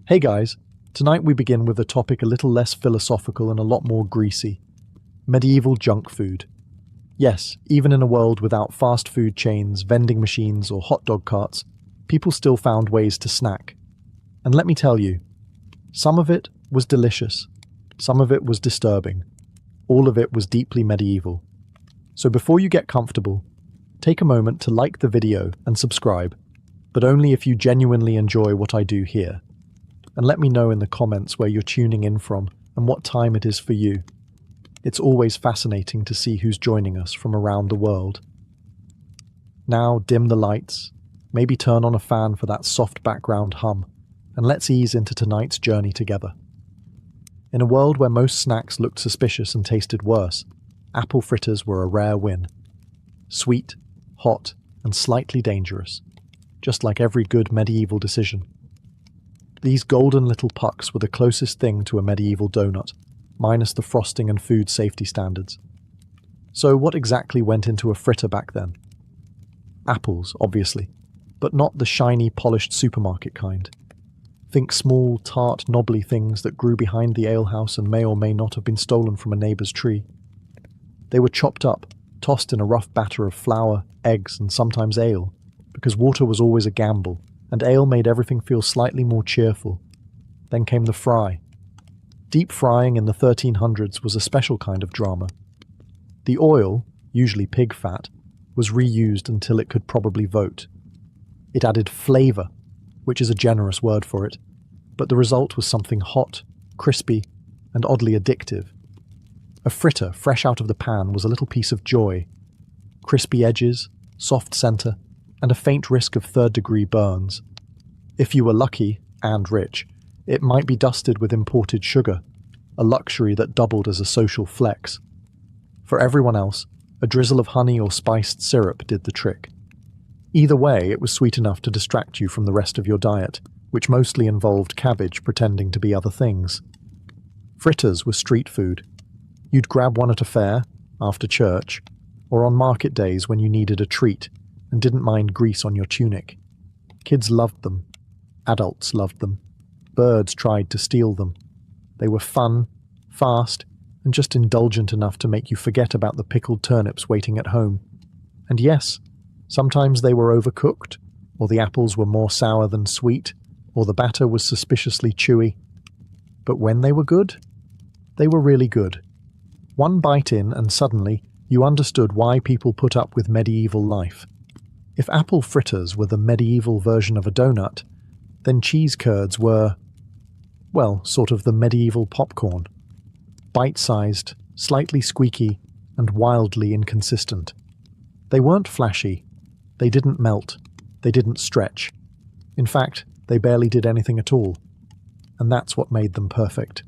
Hey guys, tonight we begin with a topic a little less philosophical and a lot more greasy. Medieval junk food. Yes, even in a world without fast food chains, vending machines, or hot dog carts, people still found ways to snack. And let me tell you, some of it was delicious, some of it was disturbing, all of it was deeply medieval. So before you get comfortable, take a moment to like the video and subscribe, but only if you genuinely enjoy what I do here. And let me know in the comments where you're tuning in from and what time it is for you. It's always fascinating to see who's joining us from around the world. Now dim the lights, maybe turn on a fan for that soft background hum, and let's ease into tonight's journey together. In a world where most snacks looked suspicious and tasted worse, apple fritters were a rare win. Sweet, hot, and slightly dangerous, just like every good medieval decision. These golden little pucks were the closest thing to a medieval donut, minus the frosting and food safety standards. So what exactly went into a fritter back then? Apples, obviously, but not the shiny, polished supermarket kind. Think small, tart, knobbly things that grew behind the alehouse and may or may not have been stolen from a neighbour's tree. They were chopped up, tossed in a rough batter of flour, eggs, and sometimes ale, because water was always a gamble, and ale made everything feel slightly more cheerful. Then came the fry. Deep frying in the 1300s was a special kind of drama. The oil, usually pig fat, was reused until it could probably vote. It added flavour, which is a generous word for it, but the result was something hot, crispy, and oddly addictive. A fritter fresh out of the pan was a little piece of joy. Crispy edges, soft centre, and a faint risk of third-degree burns. If you were lucky, and rich, it might be dusted with imported sugar, a luxury that doubled as a social flex. For everyone else, a drizzle of honey or spiced syrup did the trick. Either way, it was sweet enough to distract you from the rest of your diet, which mostly involved cabbage pretending to be other things. Fritters were street food. You'd grab one at a fair, after church, or on market days when you needed a treat and didn't mind grease on your tunic. Kids loved them. Adults loved them. Birds tried to steal them. They were fun, fast, and just indulgent enough to make you forget about the pickled turnips waiting at home. And yes, sometimes they were overcooked, or the apples were more sour than sweet, or the batter was suspiciously chewy. But when they were good, they were really good. One bite in and suddenly you understood why people put up with medieval life. If apple fritters were the medieval version of a donut, then cheese curds were, well, sort of the medieval popcorn. Bite-sized, slightly squeaky, and wildly inconsistent. They weren't flashy. They didn't melt. They didn't stretch. In fact, they barely did anything at all. And that's what made them perfect.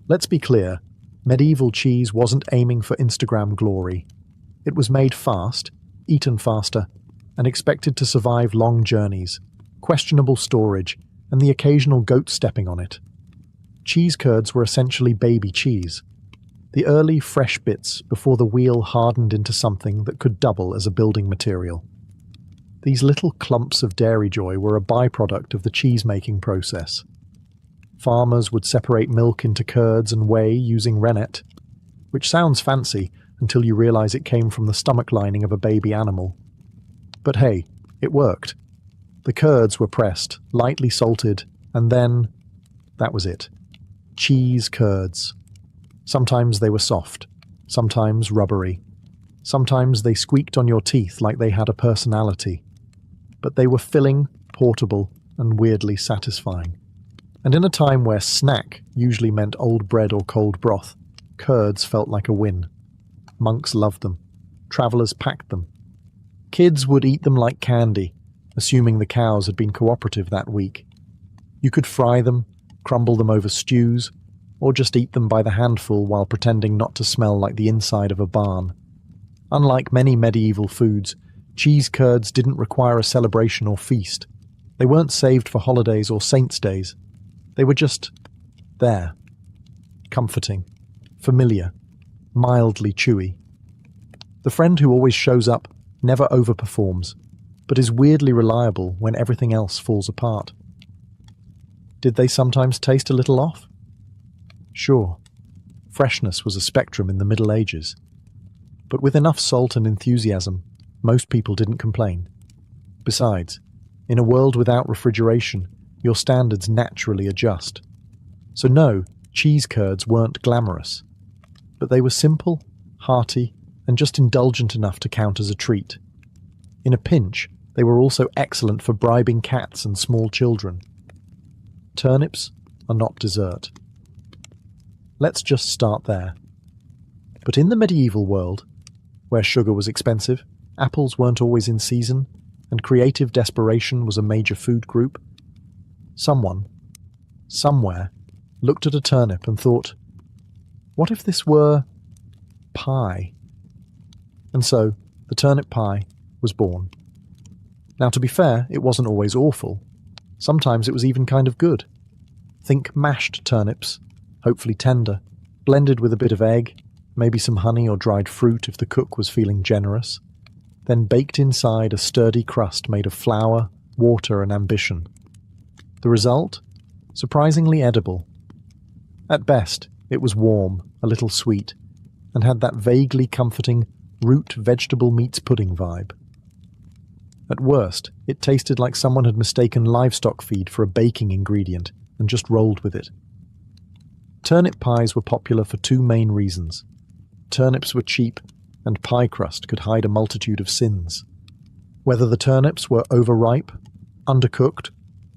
Let's be clear, medieval cheese wasn't aiming for Instagram glory. It was made fast, eaten faster, and expected to survive long journeys, questionable storage, and the occasional goat stepping on it. Cheese curds were essentially baby cheese. The early, fresh bits before the wheel hardened into something that could double as a building material. These little clumps of dairy joy were a byproduct of the cheese-making process. Farmers would separate milk into curds and whey using rennet, which sounds fancy until you realize it came from the stomach lining of a baby animal. But hey, it worked. The curds were pressed, lightly salted, and then that was it. Cheese curds. Sometimes they were soft, sometimes rubbery. Sometimes they squeaked on your teeth like they had a personality. But they were filling, portable, and weirdly satisfying. And in a time where snack usually meant old bread or cold broth, curds felt like a win. Monks loved them. Travellers packed them. Kids would eat them like candy, assuming the cows had been cooperative that week. You could fry them, crumble them over stews, or just eat them by the handful while pretending not to smell like the inside of a barn. Unlike many medieval foods, cheese curds didn't require a celebration or feast. They weren't saved for holidays or saints' days. They were just there. Comforting, familiar, mildly chewy. The friend who always shows up, never overperforms, but is weirdly reliable when everything else falls apart. Did they sometimes taste a little off? Sure, freshness was a spectrum in the Middle Ages. But with enough salt and enthusiasm, most people didn't complain. Besides, in a world without refrigeration, your standards naturally adjust. So no, cheese curds weren't glamorous. But they were simple, hearty, and just indulgent enough to count as a treat. In a pinch, they were also excellent for bribing cats and small children. Turnips are not dessert. Let's just start there. But in the medieval world, where sugar was expensive, apples weren't always in season, and creative desperation was a major food group, someone, somewhere, looked at a turnip and thought, what if this were pie? And so, the turnip pie was born. Now, to be fair, it wasn't always awful. Sometimes it was even kind of good. Think mashed turnips, hopefully tender, blended with a bit of egg, maybe some honey or dried fruit if the cook was feeling generous, then baked inside a sturdy crust made of flour, water, and ambition. The result? Surprisingly edible. At best, it was warm, a little sweet, and had that vaguely comforting root vegetable meats pudding vibe. At worst, it tasted like someone had mistaken livestock feed for a baking ingredient and just rolled with it. Turnip pies were popular for two main reasons. Turnips were cheap, and pie crust could hide a multitude of sins. Whether the turnips were overripe, undercooked,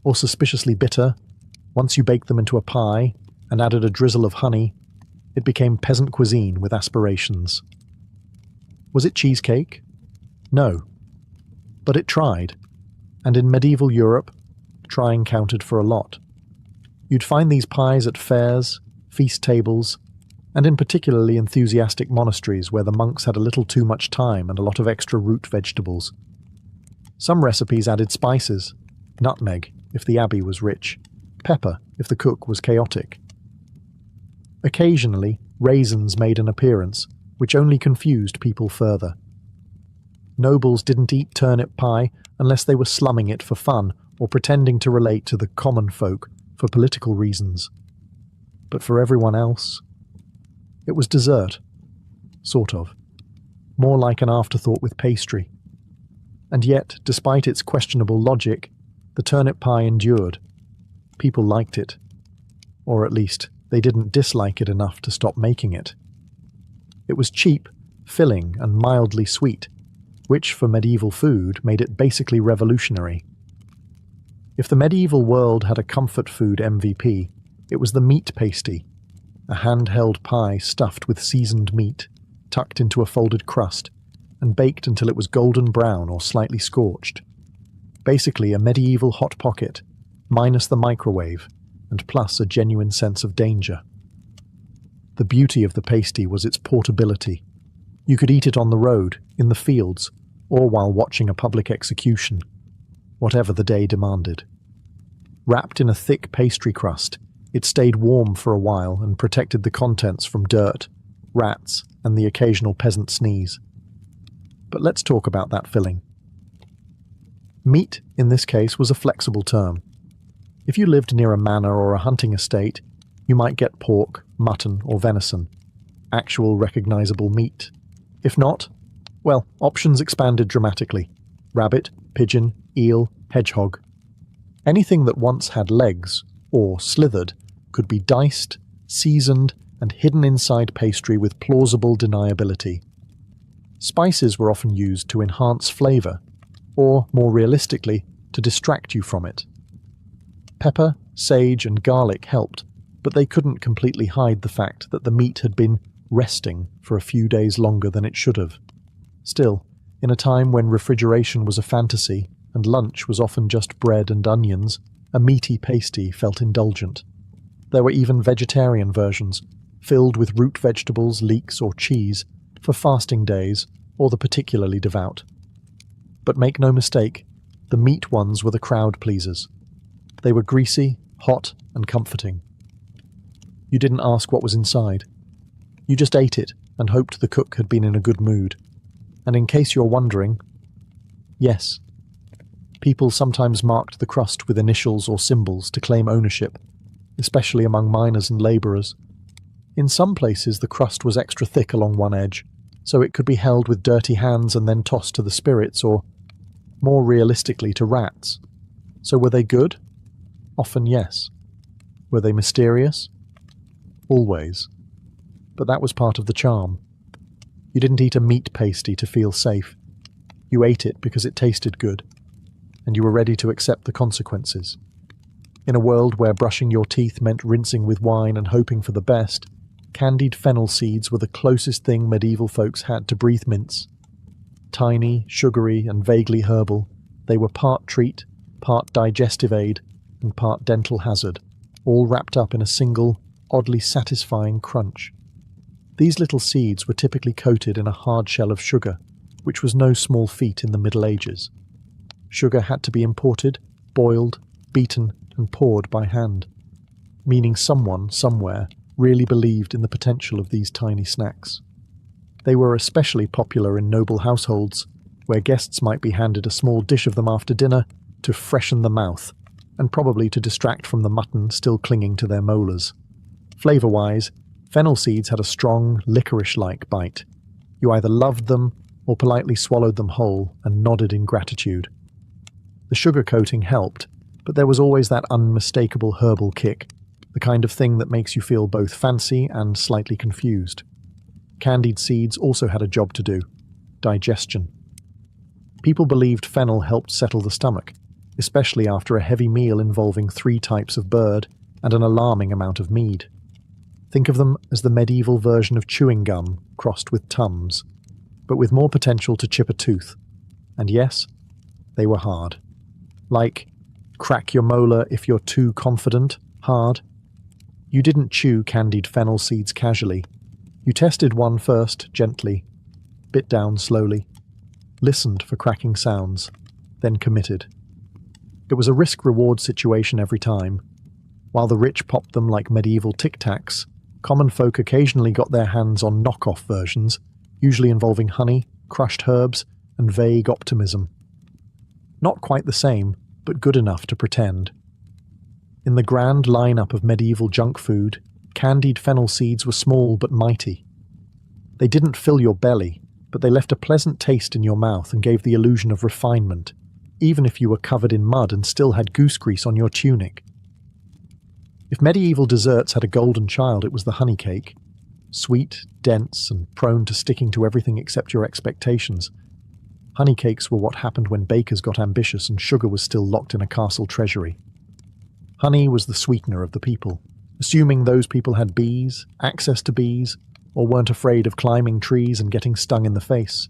or suspiciously bitter, once you baked them into a pie and added a drizzle of honey, it became peasant cuisine with aspirations. Was it cheesecake? No. But it tried, and in medieval Europe, trying counted for a lot. You'd find these pies at fairs, feast tables, and in particularly enthusiastic monasteries where the monks had a little too much time and a lot of extra root vegetables. Some recipes added spices, nutmeg if the abbey was rich, pepper if the cook was chaotic. Occasionally, raisins made an appearance, which only confused people further. Nobles didn't eat turnip pie unless they were slumming it for fun or pretending to relate to the common folk for political reasons. But for everyone else, it was dessert. Sort of. More like an afterthought with pastry. And yet, despite its questionable logic, the turnip pie endured. People liked it. Or at least, they didn't dislike it enough to stop making it. It was cheap, filling, and mildly sweet, which, for medieval food, made it basically revolutionary. If the medieval world had a comfort food MVP, it was the meat pasty, a handheld pie stuffed with seasoned meat, tucked into a folded crust, and baked until it was golden brown or slightly scorched. Basically a medieval hot pocket, minus the microwave, and plus a genuine sense of danger. The beauty of the pasty was its portability. You could eat it on the road, in the fields, or while watching a public execution, whatever the day demanded. Wrapped in a thick pastry crust, it stayed warm for a while and protected the contents from dirt, rats, and the occasional peasant sneeze. But let's talk about that filling. Meat, in this case, was a flexible term. If you lived near a manor or a hunting estate, you might get pork, mutton, or venison, actual recognizable meat. If not, well, options expanded dramatically. Rabbit, pigeon, eel, hedgehog. Anything that once had legs, or slithered, could be diced, seasoned, and hidden inside pastry with plausible deniability. Spices were often used to enhance flavor, or, more realistically, to distract you from it. Pepper, sage, and garlic helped, but they couldn't completely hide the fact that the meat had been resting for a few days longer than it should have. Still, in a time when refrigeration was a fantasy and lunch was often just bread and onions, a meaty pasty felt indulgent. There were even vegetarian versions, filled with root vegetables, leeks, or cheese, for fasting days or the particularly devout. But make no mistake, the meat ones were the crowd pleasers. They were greasy, hot, and comforting. You didn't ask what was inside. You just ate it and hoped the cook had been in a good mood. And in case you're wondering, yes, People sometimes marked the crust with initials or symbols to claim ownership, especially among miners and labourers. In some places, the crust was extra thick along one edge, so it could be held with dirty hands and then tossed to the spirits, or, more realistically, to rats. So were they good? Often yes. Were they mysterious? Always. But that was part of the charm. You didn't eat a meat pasty to feel safe. You ate it because it tasted good, and you were ready to accept the consequences. In a world where brushing your teeth meant rinsing with wine and hoping for the best, candied fennel seeds were the closest thing medieval folks had to breathe mints. Tiny, sugary, and vaguely herbal, they were part treat, part digestive aid, and part dental hazard, all wrapped up in a single, oddly satisfying crunch. These little seeds were typically coated in a hard shell of sugar, which was no small feat in the Middle Ages. Sugar had to be imported, boiled, beaten, and poured by hand, meaning someone, somewhere, really believed in the potential of these tiny snacks. They were especially popular in noble households, where guests might be handed a small dish of them after dinner to freshen the mouth, and probably to distract from the mutton still clinging to their molars. Flavour-wise, fennel seeds had a strong, licorice-like bite. You either loved them or politely swallowed them whole and nodded in gratitude. The sugar coating helped, but there was always that unmistakable herbal kick, the kind of thing that makes you feel both fancy and slightly confused. Candied seeds also had a job to do: digestion. People believed fennel helped settle the stomach, especially after a heavy meal involving 3 types of bird and an alarming amount of mead. Think of them as the medieval version of chewing gum crossed with Tums, but with more potential to chip a tooth. And yes, they were hard. Like, crack your molar if you're too confident, hard. You didn't chew candied fennel seeds casually. You tested one first, gently, bit down slowly, listened for cracking sounds, then committed. It was a risk-reward situation every time. While the rich popped them like medieval tic-tacs, common folk occasionally got their hands on knock-off versions, usually involving honey, crushed herbs, and vague optimism. Not quite the same, but good enough to pretend. In the grand lineup of medieval junk food, candied fennel seeds were small but mighty. They didn't fill your belly, but they left a pleasant taste in your mouth and gave the illusion of refinement, even if you were covered in mud and still had goose grease on your tunic. If medieval desserts had a golden child, it was the honey cake. Sweet, dense, and prone to sticking to everything except your expectations. Honey cakes were what happened when bakers got ambitious and sugar was still locked in a castle treasury. Honey was the sweetener of the people, assuming those people had bees, access to bees, or weren't afraid of climbing trees and getting stung in the face.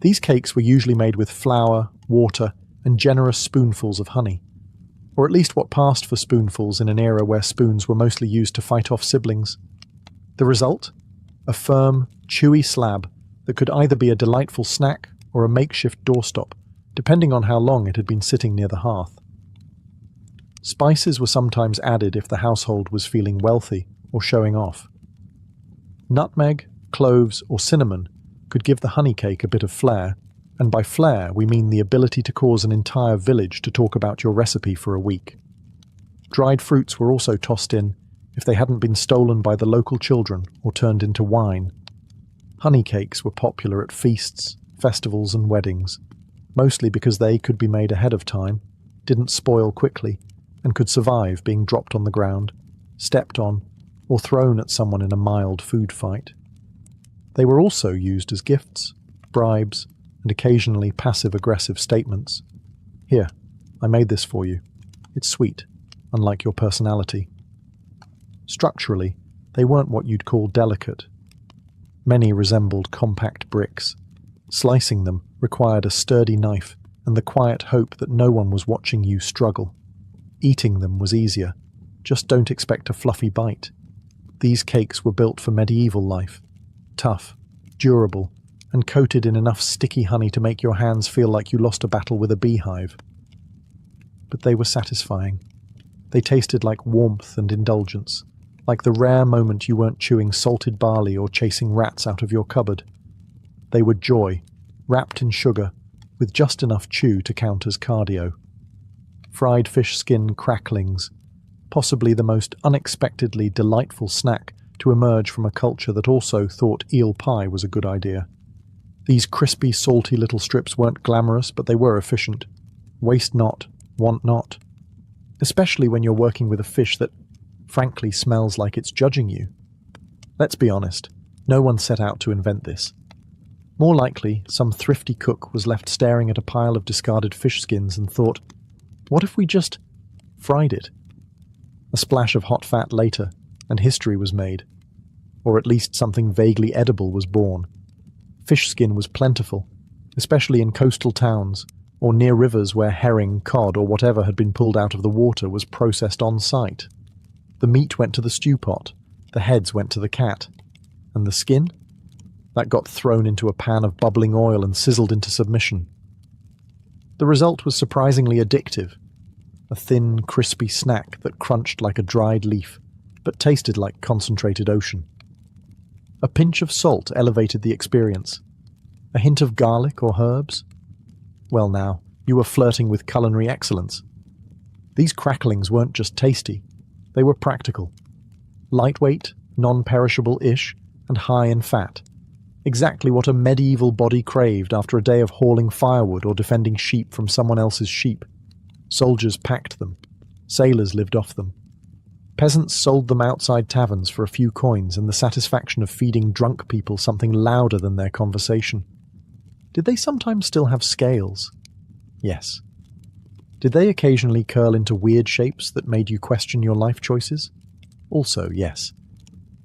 These cakes were usually made with flour, water, and generous spoonfuls of honey, or at least what passed for spoonfuls in an era where spoons were mostly used to fight off siblings. The result? A firm, chewy slab that could either be a delightful snack or a makeshift doorstop, depending on how long it had been sitting near the hearth. Spices were sometimes added if the household was feeling wealthy or showing off. Nutmeg, cloves, or cinnamon could give the honey cake a bit of flair, and by flair we mean the ability to cause an entire village to talk about your recipe for a week. Dried fruits were also tossed in if they hadn't been stolen by the local children or turned into wine. Honey cakes were popular at feasts, festivals, and weddings, mostly because they could be made ahead of time, didn't spoil quickly, and could survive being dropped on the ground, stepped on, or thrown at someone in a mild food fight. They were also used as gifts, bribes, and occasionally passive-aggressive statements. Here, I made this for you. It's sweet, unlike your personality. Structurally, they weren't what you'd call delicate. Many resembled compact bricks. Slicing them required a sturdy knife and the quiet hope that no one was watching you struggle. Eating them was easier. Just don't expect a fluffy bite. These cakes were built for medieval life. Tough, durable, and coated in enough sticky honey to make your hands feel like you lost a battle with a beehive. But they were satisfying. They tasted like warmth and indulgence, like the rare moment you weren't chewing salted barley or chasing rats out of your cupboard. They were joy, wrapped in sugar, with just enough chew to count as cardio. Fried fish skin cracklings, possibly the most unexpectedly delightful snack to emerge from a culture that also thought eel pie was a good idea. These crispy, salty little strips weren't glamorous, but they were efficient. Waste not, want not. Especially when you're working with a fish that, frankly, smells like it's judging you. Let's be honest, no one set out to invent this. More likely, some thrifty cook was left staring at a pile of discarded fish skins and thought, what if we just fried it? A splash of hot fat later, and history was made. Or at least something vaguely edible was born. Fish skin was plentiful, especially in coastal towns, or near rivers where herring, cod, or whatever had been pulled out of the water was processed on site. The meat went to the stew pot, the heads went to the cat, and the skin? That got thrown into a pan of bubbling oil and sizzled into submission. The result was surprisingly addictive, a thin, crispy snack that crunched like a dried leaf, but tasted like concentrated ocean. A pinch of salt elevated the experience. A hint of garlic or herbs? Well now, you were flirting with culinary excellence. These cracklings weren't just tasty, they were practical. Lightweight, non-perishable-ish, and high in fat. Exactly what a medieval body craved after a day of hauling firewood or defending sheep from someone else's sheep. Soldiers packed them. Sailors lived off them. Peasants sold them outside taverns for a few coins and the satisfaction of feeding drunk people something louder than their conversation. Did they sometimes still have scales? Yes. Did they occasionally curl into weird shapes that made you question your life choices? Also, yes.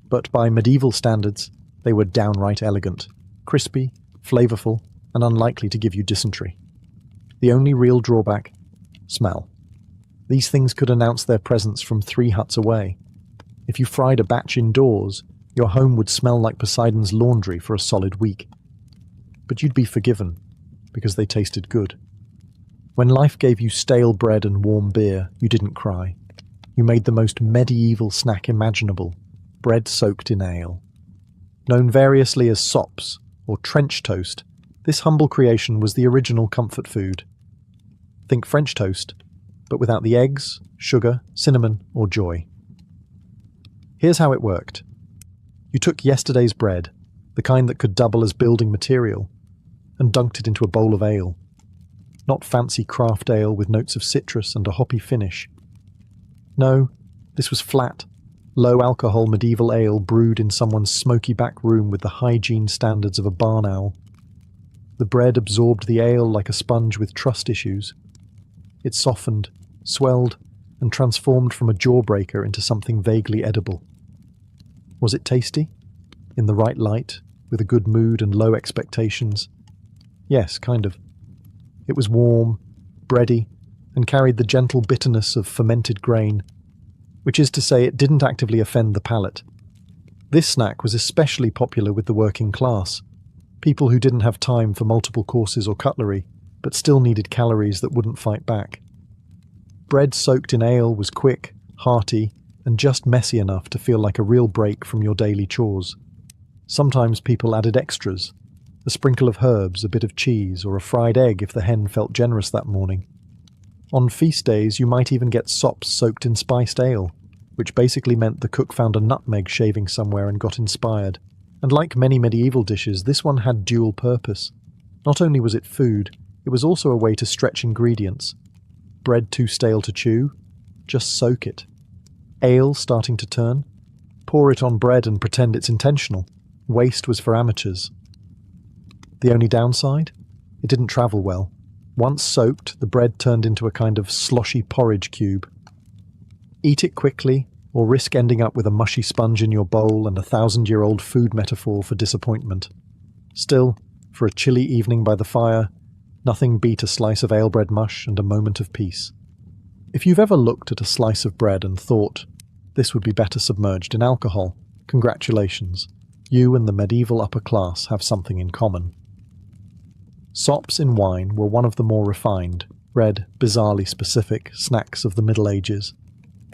But by medieval standards, they were downright elegant, crispy, flavorful, and unlikely to give you dysentery. The only real drawback? Smell. These things could announce their presence from 3 huts away. If you fried a batch indoors, your home would smell like Poseidon's laundry for a solid week. But you'd be forgiven, because they tasted good. When life gave you stale bread and warm beer, you didn't cry. You made the most medieval snack imaginable, bread soaked in ale. Known variously as sops or trench toast, this humble creation was the original comfort food. Think French toast, but without the eggs, sugar, cinnamon, or joy. Here's how it worked. You took yesterday's bread, the kind that could double as building material, and dunked it into a bowl of ale. Not fancy craft ale with notes of citrus and a hoppy finish. No, this was flat, low-alcohol medieval ale brewed in someone's smoky back room with the hygiene standards of a barn owl. The bread absorbed the ale like a sponge with trust issues. It softened, swelled, and transformed from a jawbreaker into something vaguely edible. Was it tasty? In the right light, with a good mood and low expectations? Yes, kind of. It was warm, bready, and carried the gentle bitterness of fermented grain, which is to say it didn't actively offend the palate. This snack was especially popular with the working class, people who didn't have time for multiple courses or cutlery, but still needed calories that wouldn't fight back. Bread soaked in ale was quick, hearty, and just messy enough to feel like a real break from your daily chores. Sometimes people added extras, a sprinkle of herbs, a bit of cheese, or a fried egg if the hen felt generous that morning. On feast days, you might even get sops soaked in spiced ale, which basically meant the cook found a nutmeg shaving somewhere and got inspired. And like many medieval dishes, this one had dual purpose. Not only was it food, it was also a way to stretch ingredients. Bread too stale to chew? Just soak it. Ale starting to turn? Pour it on bread and pretend it's intentional. Waste was for amateurs. The only downside? It didn't travel well. Once soaked, the bread turned into a kind of sloshy porridge cube. Eat it quickly, or risk ending up with a mushy sponge in your bowl and a 1,000-year-old food metaphor for disappointment. Still, for a chilly evening by the fire, nothing beat a slice of ale bread mush and a moment of peace. If you've ever looked at a slice of bread and thought, this would be better submerged in alcohol, congratulations. You and the medieval upper class have something in common. Sops in wine were one of the more refined, red, bizarrely specific snacks of the Middle Ages.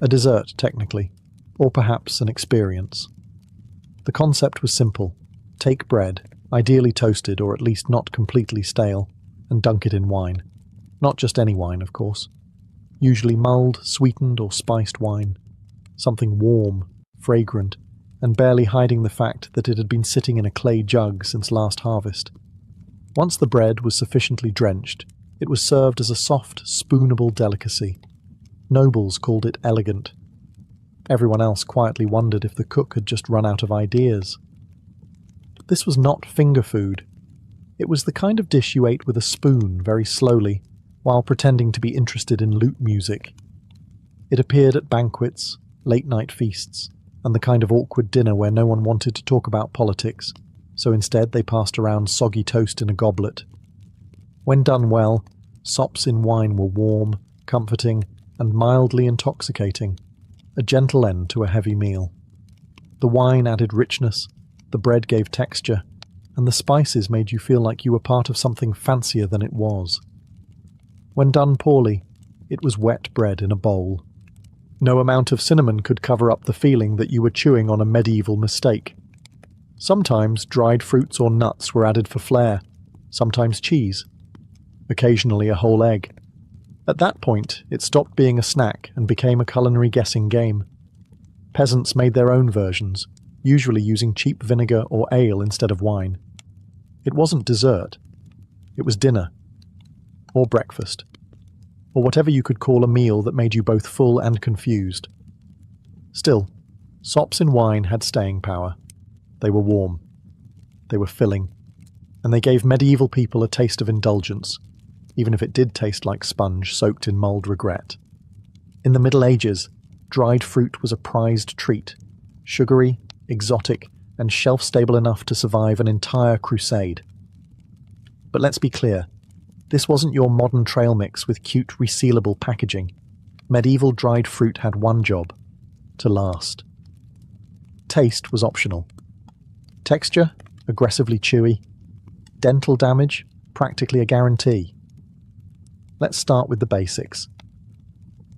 A dessert, technically, or perhaps an experience. The concept was simple. Take bread, ideally toasted or at least not completely stale, and dunk it in wine. Not just any wine, of course. Usually mulled, sweetened, or spiced wine. Something warm, fragrant, and barely hiding the fact that it had been sitting in a clay jug since last harvest. Once the bread was sufficiently drenched, it was served as a soft, spoonable delicacy. Nobles called it elegant. Everyone else quietly wondered if the cook had just run out of ideas. This was not finger food. It was the kind of dish you ate with a spoon very slowly, while pretending to be interested in lute music. It appeared at banquets, late-night feasts, and the kind of awkward dinner where no one wanted to talk about politics, so instead they passed around soggy toast in a goblet. When done well, sops in wine were warm, comforting, and mildly intoxicating, a gentle end to a heavy meal. The wine added richness, the bread gave texture, and the spices made you feel like you were part of something fancier than it was. When done poorly, it was wet bread in a bowl. No amount of cinnamon could cover up the feeling that you were chewing on a medieval mistake. Sometimes dried fruits or nuts were added for flair, sometimes cheese, occasionally a whole egg. At that point, it stopped being a snack and became a culinary guessing game. Peasants made their own versions, usually using cheap vinegar or ale instead of wine. It wasn't dessert. It was dinner. Or breakfast. Or whatever you could call a meal that made you both full and confused. Still, sops in wine had staying power. They were warm. They were filling. And they gave medieval people a taste of indulgence, even if it did taste like sponge soaked in mulled regret. In the Middle Ages, dried fruit was a prized treat, sugary, exotic, and shelf-stable enough to survive an entire crusade. But let's be clear, this wasn't your modern trail mix with cute resealable packaging. Medieval dried fruit had one job: to last. Taste was optional. Texture, aggressively chewy. Dental damage, practically a guarantee. Let's start with the basics.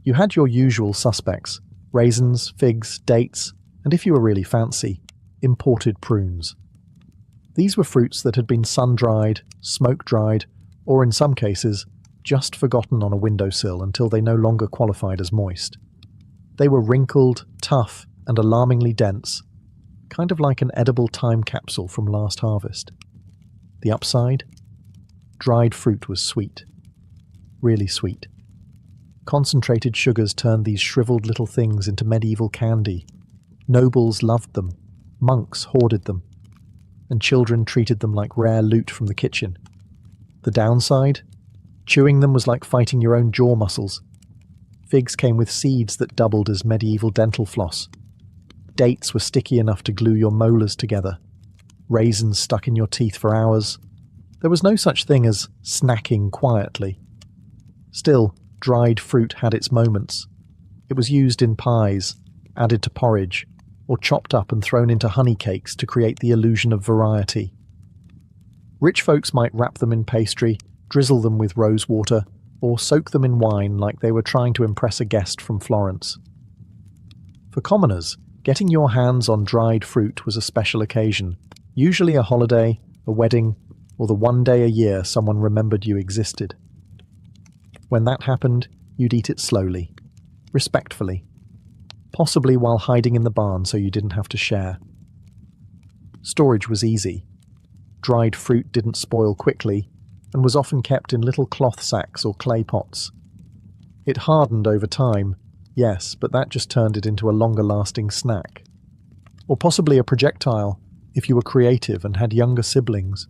You had your usual suspects: raisins, figs, dates, and if you were really fancy, imported prunes. These were fruits that had been sun-dried, smoke-dried, or in some cases, just forgotten on a windowsill until they no longer qualified as moist. They were wrinkled, tough, and alarmingly dense, kind of like an edible time capsule from last harvest. The upside? Dried fruit was sweet. Really sweet. Concentrated sugars turned these shriveled little things into medieval candy. Nobles loved them, monks hoarded them, and children treated them like rare loot from the kitchen. The downside? Chewing them was like fighting your own jaw muscles. Figs came with seeds that doubled as medieval dental floss. Dates were sticky enough to glue your molars together. Raisins stuck in your teeth for hours. There was no such thing as snacking quietly. Still, dried fruit had its moments. It was used in pies, added to porridge, or chopped up and thrown into honey cakes to create the illusion of variety. Rich folks might wrap them in pastry, drizzle them with rose water, or soak them in wine like they were trying to impress a guest from Florence. For commoners, getting your hands on dried fruit was a special occasion, usually a holiday, a wedding, or the one day a year someone remembered you existed. When that happened, you'd eat it slowly, respectfully, possibly while hiding in the barn so you didn't have to share. Storage was easy. Dried fruit didn't spoil quickly, and was often kept in little cloth sacks or clay pots. It hardened over time, yes, but that just turned it into a longer-lasting snack. Or possibly a projectile, if you were creative and had younger siblings.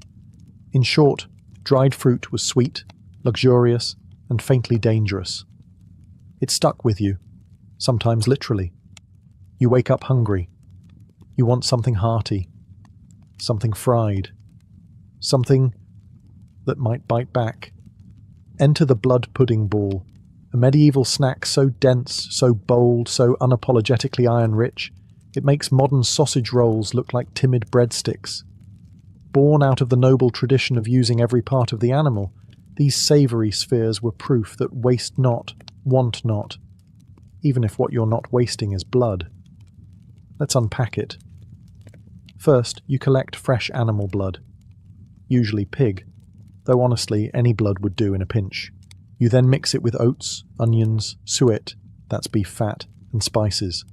In short, dried fruit was sweet, luxurious, and faintly dangerous. It stuck with you, sometimes literally. You wake up hungry. You want something hearty, something fried, something that might bite back. Enter the blood pudding ball, a medieval snack so dense, so bold, so unapologetically iron-rich, it makes modern sausage rolls look like timid breadsticks. Born out of the noble tradition of using every part of the animal, these savoury spheres were proof that waste not, want not, even if what you're not wasting is blood. Let's unpack it. First, you collect fresh animal blood, usually pig, though honestly, any blood would do in a pinch. You then mix it with oats, onions, suet, that's beef fat, and spices.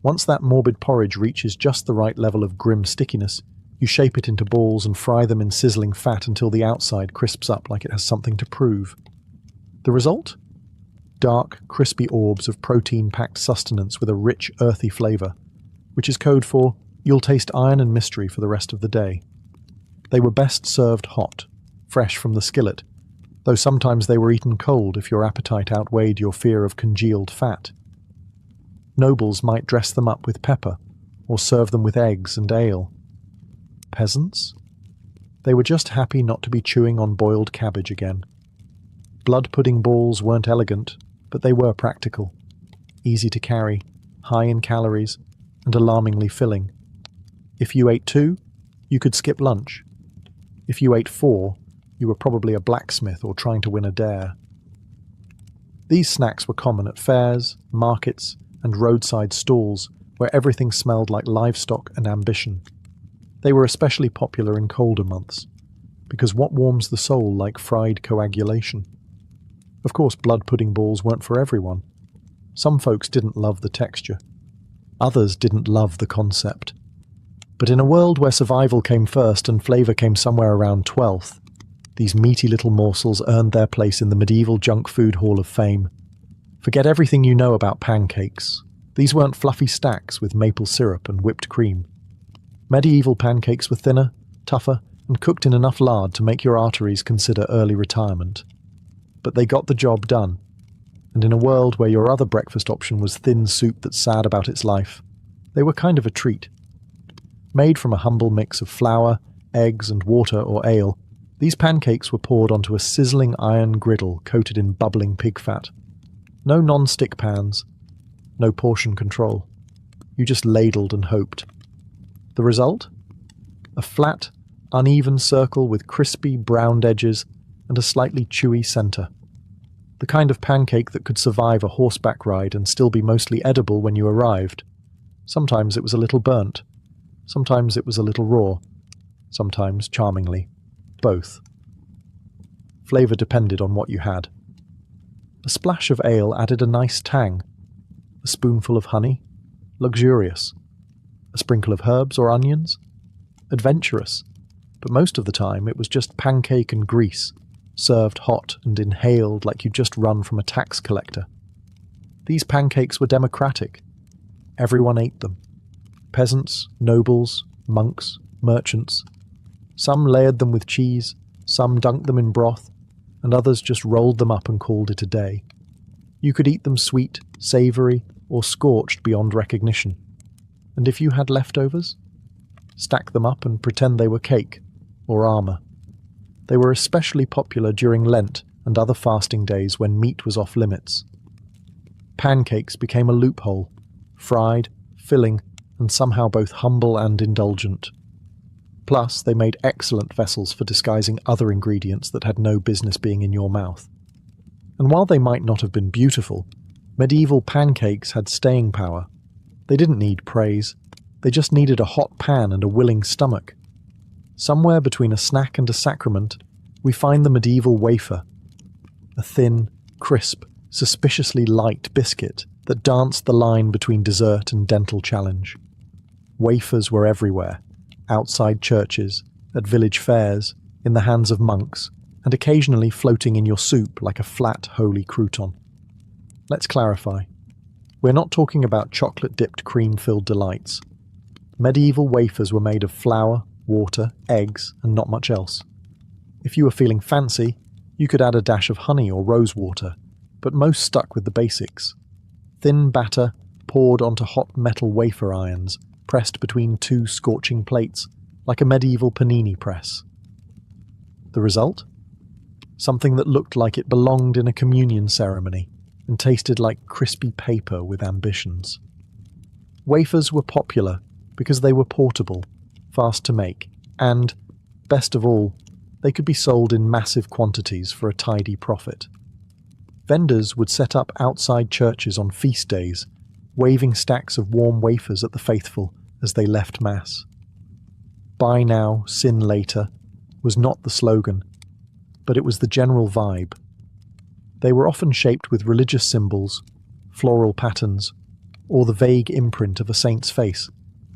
Once that morbid porridge reaches just the right level of grim stickiness, you shape it into balls and fry them in sizzling fat until the outside crisps up like it has something to prove. The result? Dark, crispy orbs of protein-packed sustenance with a rich, earthy flavour, which is code for, you'll taste iron and mystery for the rest of the day. They were best served hot, fresh from the skillet, though sometimes they were eaten cold if your appetite outweighed your fear of congealed fat. Nobles might dress them up with pepper, or serve them with eggs and ale. Peasants? They were just happy not to be chewing on boiled cabbage again. Blood pudding balls weren't elegant, but they were practical. Easy to carry, high in calories, and alarmingly filling. If you ate 2, you could skip lunch. If you ate 4, you were probably a blacksmith or trying to win a dare. These snacks were common at fairs, markets, and roadside stalls where everything smelled like livestock and ambition. They were especially popular in colder months, because what warms the soul like fried coagulation? Of course, blood pudding balls weren't for everyone. Some folks didn't love the texture. Others didn't love the concept. But in a world where survival came first and flavour came somewhere around 12th, these meaty little morsels earned their place in the medieval junk food hall of fame. Forget everything you know about pancakes. These weren't fluffy stacks with maple syrup and whipped cream. Medieval pancakes were thinner, tougher, and cooked in enough lard to make your arteries consider early retirement. But they got the job done, and in a world where your other breakfast option was thin soup that's sad about its life, they were kind of a treat. Made from a humble mix of flour, eggs, and water or ale, these pancakes were poured onto a sizzling iron griddle coated in bubbling pig fat. No non-stick pans, no portion control. You just ladled and hoped. The result? A flat, uneven circle with crispy, browned edges and a slightly chewy centre. The kind of pancake that could survive a horseback ride and still be mostly edible when you arrived. Sometimes it was a little burnt. Sometimes it was a little raw. Sometimes, charmingly, both. Flavour depended on what you had. A splash of ale added a nice tang. A spoonful of honey? Luxurious. A sprinkle of herbs or onions? Adventurous. But most of the time it was just pancake and grease, served hot and inhaled like you'd just run from a tax collector. These pancakes were democratic. Everyone ate them. Peasants, nobles, monks, merchants. Some layered them with cheese, some dunked them in broth, and others just rolled them up and called it a day. You could eat them sweet, savoury, or scorched beyond recognition. And if you had leftovers, stack them up and pretend they were cake or armour. They were especially popular during Lent and other fasting days when meat was off limits. Pancakes became a loophole, fried, filling, and somehow both humble and indulgent. Plus, they made excellent vessels for disguising other ingredients that had no business being in your mouth. And while they might not have been beautiful, medieval pancakes had staying power. They didn't need praise. They just needed a hot pan and a willing stomach. Somewhere between a snack and a sacrament, we find the medieval wafer, a thin, crisp, suspiciously light biscuit that danced the line between dessert and dental challenge. Wafers were everywhere, outside churches, at village fairs, in the hands of monks, and occasionally floating in your soup like a flat, holy crouton. Let's clarify. We're not talking about chocolate-dipped cream-filled delights. Medieval wafers were made of flour, water, eggs, and not much else. If you were feeling fancy, you could add a dash of honey or rose water, but most stuck with the basics. Thin batter poured onto hot metal wafer irons, pressed between two scorching plates, like a medieval panini press. The result? Something that looked like it belonged in a communion ceremony, and tasted like crispy paper with ambitions. Wafers were popular because they were portable, fast to make, and, best of all, they could be sold in massive quantities for a tidy profit. Vendors would set up outside churches on feast days, waving stacks of warm wafers at the faithful as they left Mass. Buy now, sin later was not the slogan. but it was the general vibe. They were often shaped with religious symbols, floral patterns, or the vague imprint of a saint's face,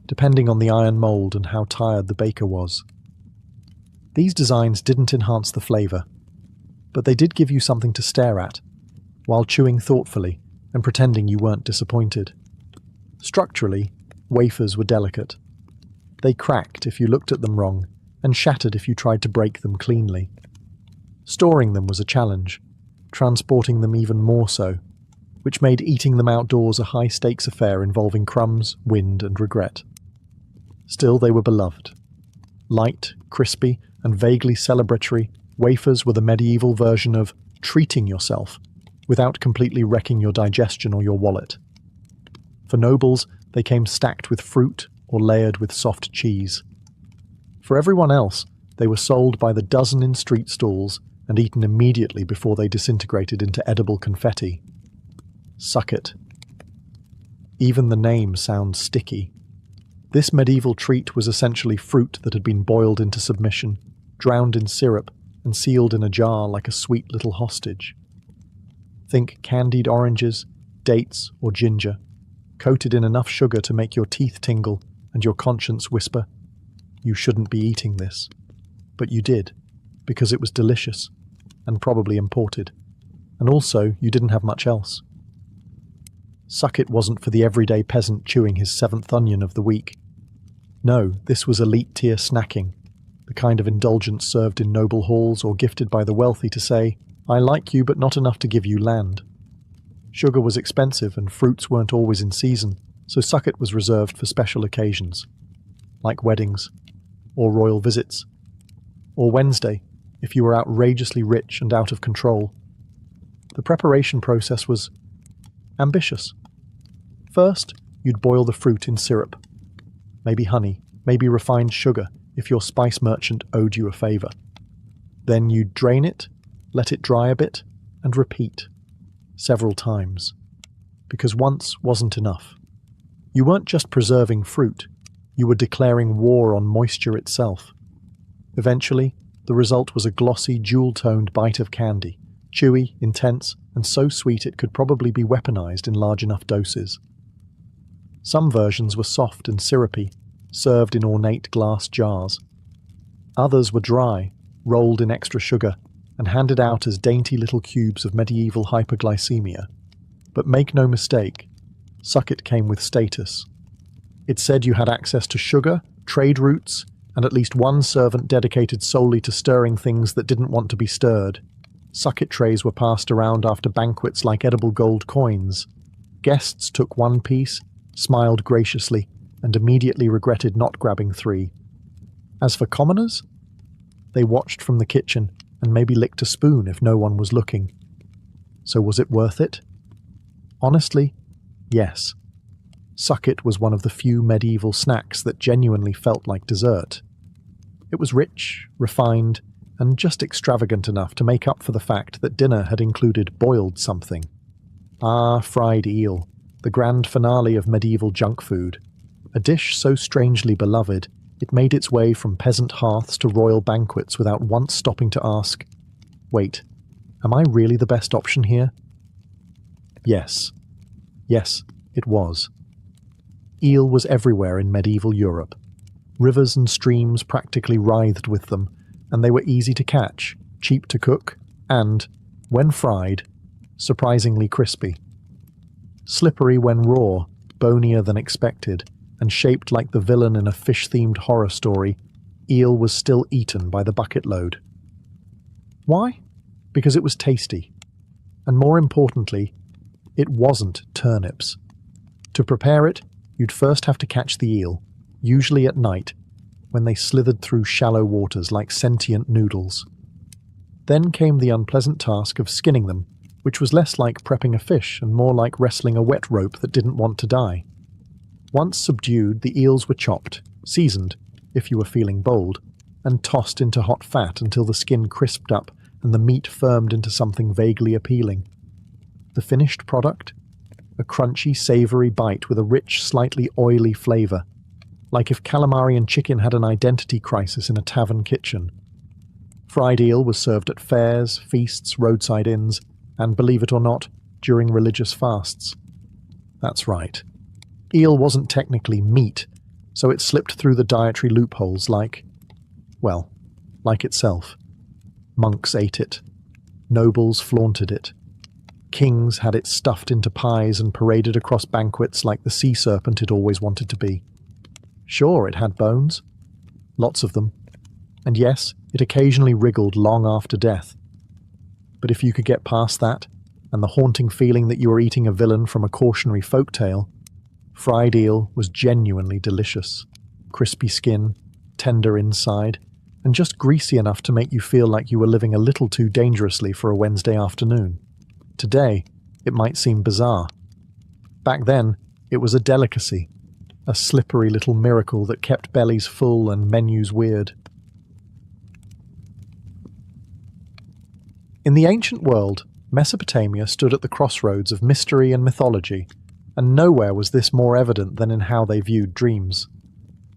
depending on the iron mould and how tired the baker was. These designs didn't enhance the flavour, but they did give you something to stare at, while chewing thoughtfully and pretending you weren't disappointed. Structurally, wafers were delicate. They cracked if you looked at them wrong, and shattered if you tried to break them cleanly. Storing them was a challenge, transporting them even more so, which made eating them outdoors a high-stakes affair involving crumbs, wind, and regret. Still, they were beloved. Light, crispy, and vaguely celebratory, wafers were the medieval version of treating yourself, without completely wrecking your digestion or your wallet. For nobles, they came stacked with fruit or layered with soft cheese. For everyone else, they were sold by the dozen in street stalls and eaten immediately before they disintegrated into edible confetti. Suck it. Even the name sounds sticky. This medieval treat was essentially fruit that had been boiled into submission, drowned in syrup, and sealed in a jar like a sweet little hostage. Think candied oranges, dates, or ginger, coated in enough sugar to make your teeth tingle and your conscience whisper, "You shouldn't be eating this." But you did, because it was delicious, and probably imported, and also you didn't have much else. Suck it wasn't for the everyday peasant chewing his 7th onion of the week. No, this was elite-tier snacking, the kind of indulgence served in noble halls or gifted by the wealthy to say, "I like you but not enough to give you land." Sugar was expensive and fruits weren't always in season, so suck it was reserved for special occasions, like weddings, or royal visits, or Wednesday, if you were outrageously rich and out of control. The preparation process was ambitious. First, you'd boil the fruit in syrup, maybe honey, maybe refined sugar if your spice merchant owed you a favour. Then you'd drain it, let it dry a bit, and repeat, several times. Because once wasn't enough. You weren't just preserving fruit, you were declaring war on moisture itself. Eventually, the result was a glossy, jewel-toned bite of candy, chewy, intense, and so sweet it could probably be weaponized in large enough doses. Some versions were soft and syrupy, served in ornate glass jars. Others were dry, rolled in extra sugar, and handed out as dainty little cubes of medieval hyperglycemia. But make no mistake, suck it came with status. It said you had access to sugar, trade routes, and at least one servant dedicated solely to stirring things that didn't want to be stirred. Suck-it trays were passed around after banquets like edible gold coins. Guests took one piece, smiled graciously, and immediately regretted not grabbing 3. As for commoners, they watched from the kitchen and maybe licked a spoon if no one was looking. So was it worth it? Honestly, yes. Suck-it was one of the few medieval snacks that genuinely felt like dessert. It was rich, refined, and just extravagant enough to make up for the fact that dinner had included boiled something. Ah, fried eel, the grand finale of medieval junk food. A dish so strangely beloved, it made its way from peasant hearths to royal banquets without once stopping to ask, "Wait, am I really the best option here?" Yes. Yes, it was. Eel was everywhere in medieval Europe. Rivers and streams practically writhed with them, and they were easy to catch, cheap to cook, and, when fried, surprisingly crispy. Slippery when raw, bonier than expected, and shaped like the villain in a fish-themed horror story, eel was still eaten by the bucket load. Why? Because it was tasty. And more importantly, it wasn't turnips. To prepare it, you'd first have to catch the eel, usually at night, when they slithered through shallow waters like sentient noodles. Then came the unpleasant task of skinning them, which was less like prepping a fish and more like wrestling a wet rope that didn't want to die. Once subdued, the eels were chopped, seasoned, if you were feeling bold, and tossed into hot fat until the skin crisped up and the meat firmed into something vaguely appealing. The finished product? A crunchy, savoury bite with a rich, slightly oily flavour, like if calamari and chicken had an identity crisis in a tavern kitchen. Fried eel was served at fairs, feasts, roadside inns, and, believe it or not, during religious fasts. That's right. Eel wasn't technically meat, so it slipped through the dietary loopholes like itself. Monks ate it. Nobles flaunted it. Kings had it stuffed into pies and paraded across banquets like the sea serpent it always wanted to be. Sure, it had bones. Lots of them. And yes, it occasionally wriggled long after death. But if you could get past that, and the haunting feeling that you were eating a villain from a cautionary folktale, fried eel was genuinely delicious. Crispy skin, tender inside, and just greasy enough to make you feel like you were living a little too dangerously for a Wednesday afternoon. Today, it might seem bizarre. Back then, it was a delicacy, a slippery little miracle that kept bellies full and menus weird. In the ancient world, Mesopotamia stood at the crossroads of mystery and mythology, and nowhere was this more evident than in how they viewed dreams.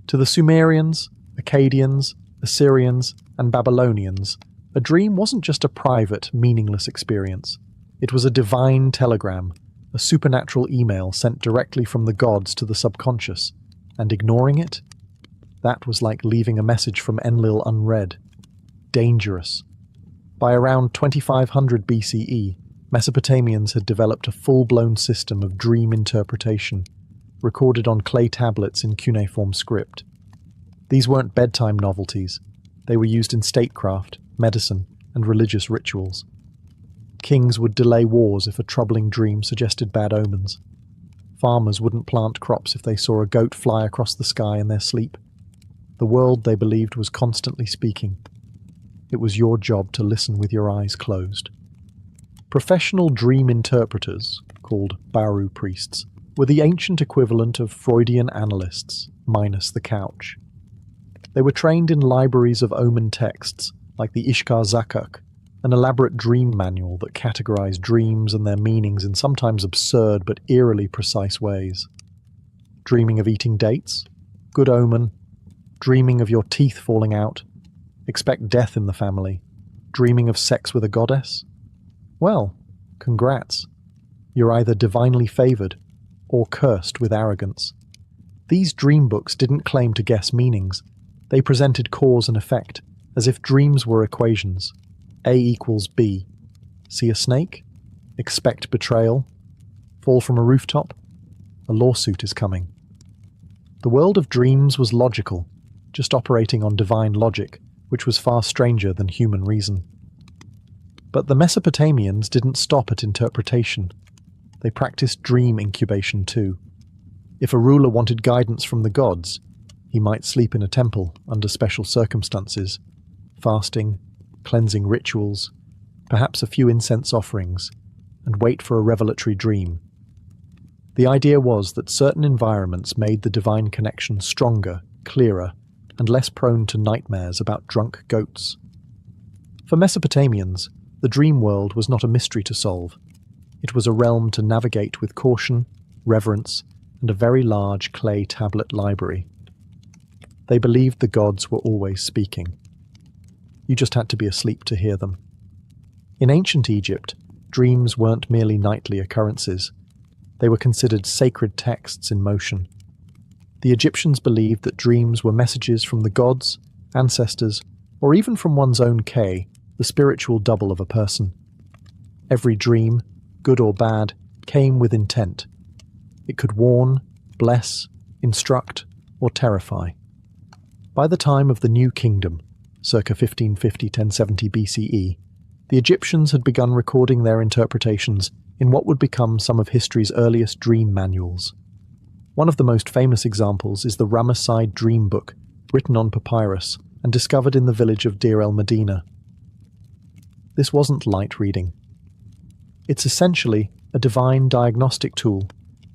To the Sumerians, Akkadians, Assyrians, and Babylonians, a dream wasn't just a private, meaningless experience. It was a divine telegram, a supernatural email sent directly from the gods to the subconscious, and ignoring it? That was like leaving a message from Enlil unread. Dangerous. By around 2500 BCE, Mesopotamians had developed a full-blown system of dream interpretation, recorded on clay tablets in cuneiform script. These weren't bedtime novelties. They were used in statecraft, medicine, and religious rituals. Kings would delay wars if a troubling dream suggested bad omens. Farmers wouldn't plant crops if they saw a goat fly across the sky in their sleep. The world, they believed, was constantly speaking. It was your job to listen with your eyes closed. Professional dream interpreters, called Baru priests, were the ancient equivalent of Freudian analysts, minus the couch. They were trained in libraries of omen texts, like the Ishkar Zakuk, an elaborate dream manual that categorized dreams and their meanings in sometimes absurd but eerily precise ways. Dreaming of eating dates? Good omen. Dreaming of your teeth falling out? Expect death in the family. Dreaming of sex with a goddess? Well, congrats. You're either divinely favored or cursed with arrogance. These dream books didn't claim to guess meanings. They presented cause and effect, as if dreams were equations. A equals B. See a snake? Expect betrayal. Fall from a rooftop? A lawsuit is coming. The world of dreams was logical, just operating on divine logic, which was far stranger than human reason. But the Mesopotamians didn't stop at interpretation. They practiced dream incubation too. If a ruler wanted guidance from the gods, he might sleep in a temple under special circumstances, fasting, cleansing rituals, perhaps a few incense offerings, and wait for a revelatory dream. The idea was that certain environments made the divine connection stronger, clearer, and less prone to nightmares about drunk goats. For Mesopotamians, the dream world was not a mystery to solve. It was a realm to navigate with caution, reverence, and a very large clay tablet library. They believed the gods were always speaking. You just had to be asleep to hear them. In ancient Egypt, dreams weren't merely nightly occurrences. They were considered sacred texts in motion. The Egyptians believed that dreams were messages from the gods, ancestors, or even from one's own K, the spiritual double of a person. Every dream, good or bad, came with intent. It could warn, bless, instruct, or terrify. By the time of the New Kingdom, circa 1550–1070 BCE, the Egyptians had begun recording their interpretations in what would become some of history's earliest dream manuals. One of the most famous examples is the Ramesside Dream Book, written on papyrus and discovered in the village of Deir el-Medina. This wasn't light reading. It's essentially a divine diagnostic tool,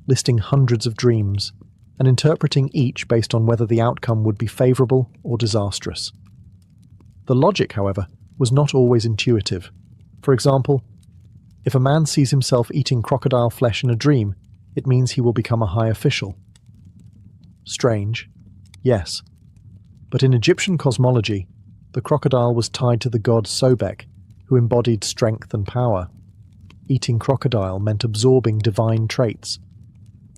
listing hundreds of dreams and interpreting each based on whether the outcome would be favorable or disastrous. The logic, however, was not always intuitive. For example, if a man sees himself eating crocodile flesh in a dream, it means he will become a high official. Strange, yes. But in Egyptian cosmology, the crocodile was tied to the god Sobek, who embodied strength and power. Eating crocodile meant absorbing divine traits.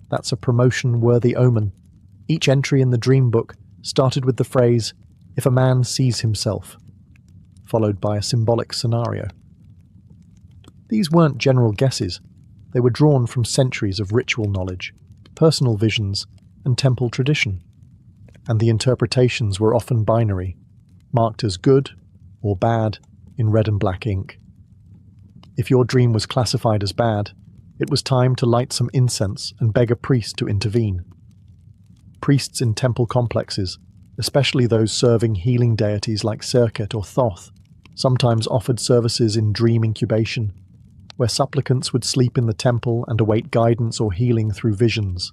That's a promotion-worthy omen. Each entry in the dream book started with the phrase, "If a man sees himself," followed by a symbolic scenario. These weren't general guesses. They were drawn from centuries of ritual knowledge, personal visions, and temple tradition. And the interpretations were often binary, marked as good or bad in red and black ink. If your dream was classified as bad, it was time to light some incense and beg a priest to intervene. Priests in temple complexes, especially those serving healing deities like Serket or Thoth, sometimes offered services in dream incubation, where supplicants would sleep in the temple and await guidance or healing through visions.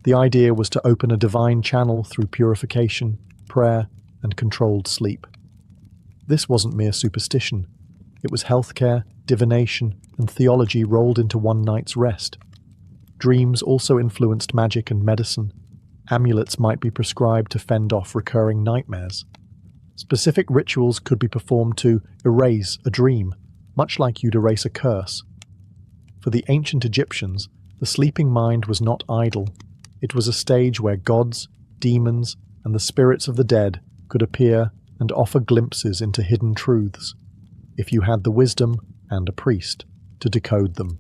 The idea was to open a divine channel through purification, prayer, and controlled sleep. This wasn't mere superstition. It was healthcare, divination, and theology rolled into one night's rest. Dreams also influenced magic and medicine. Amulets might be prescribed to fend off recurring nightmares. Specific rituals could be performed to erase a dream, much like you'd erase a curse. For the ancient Egyptians, the sleeping mind was not idle. It was a stage where gods, demons, and the spirits of the dead could appear and offer glimpses into hidden truths, if you had the wisdom, and a priest, to decode them.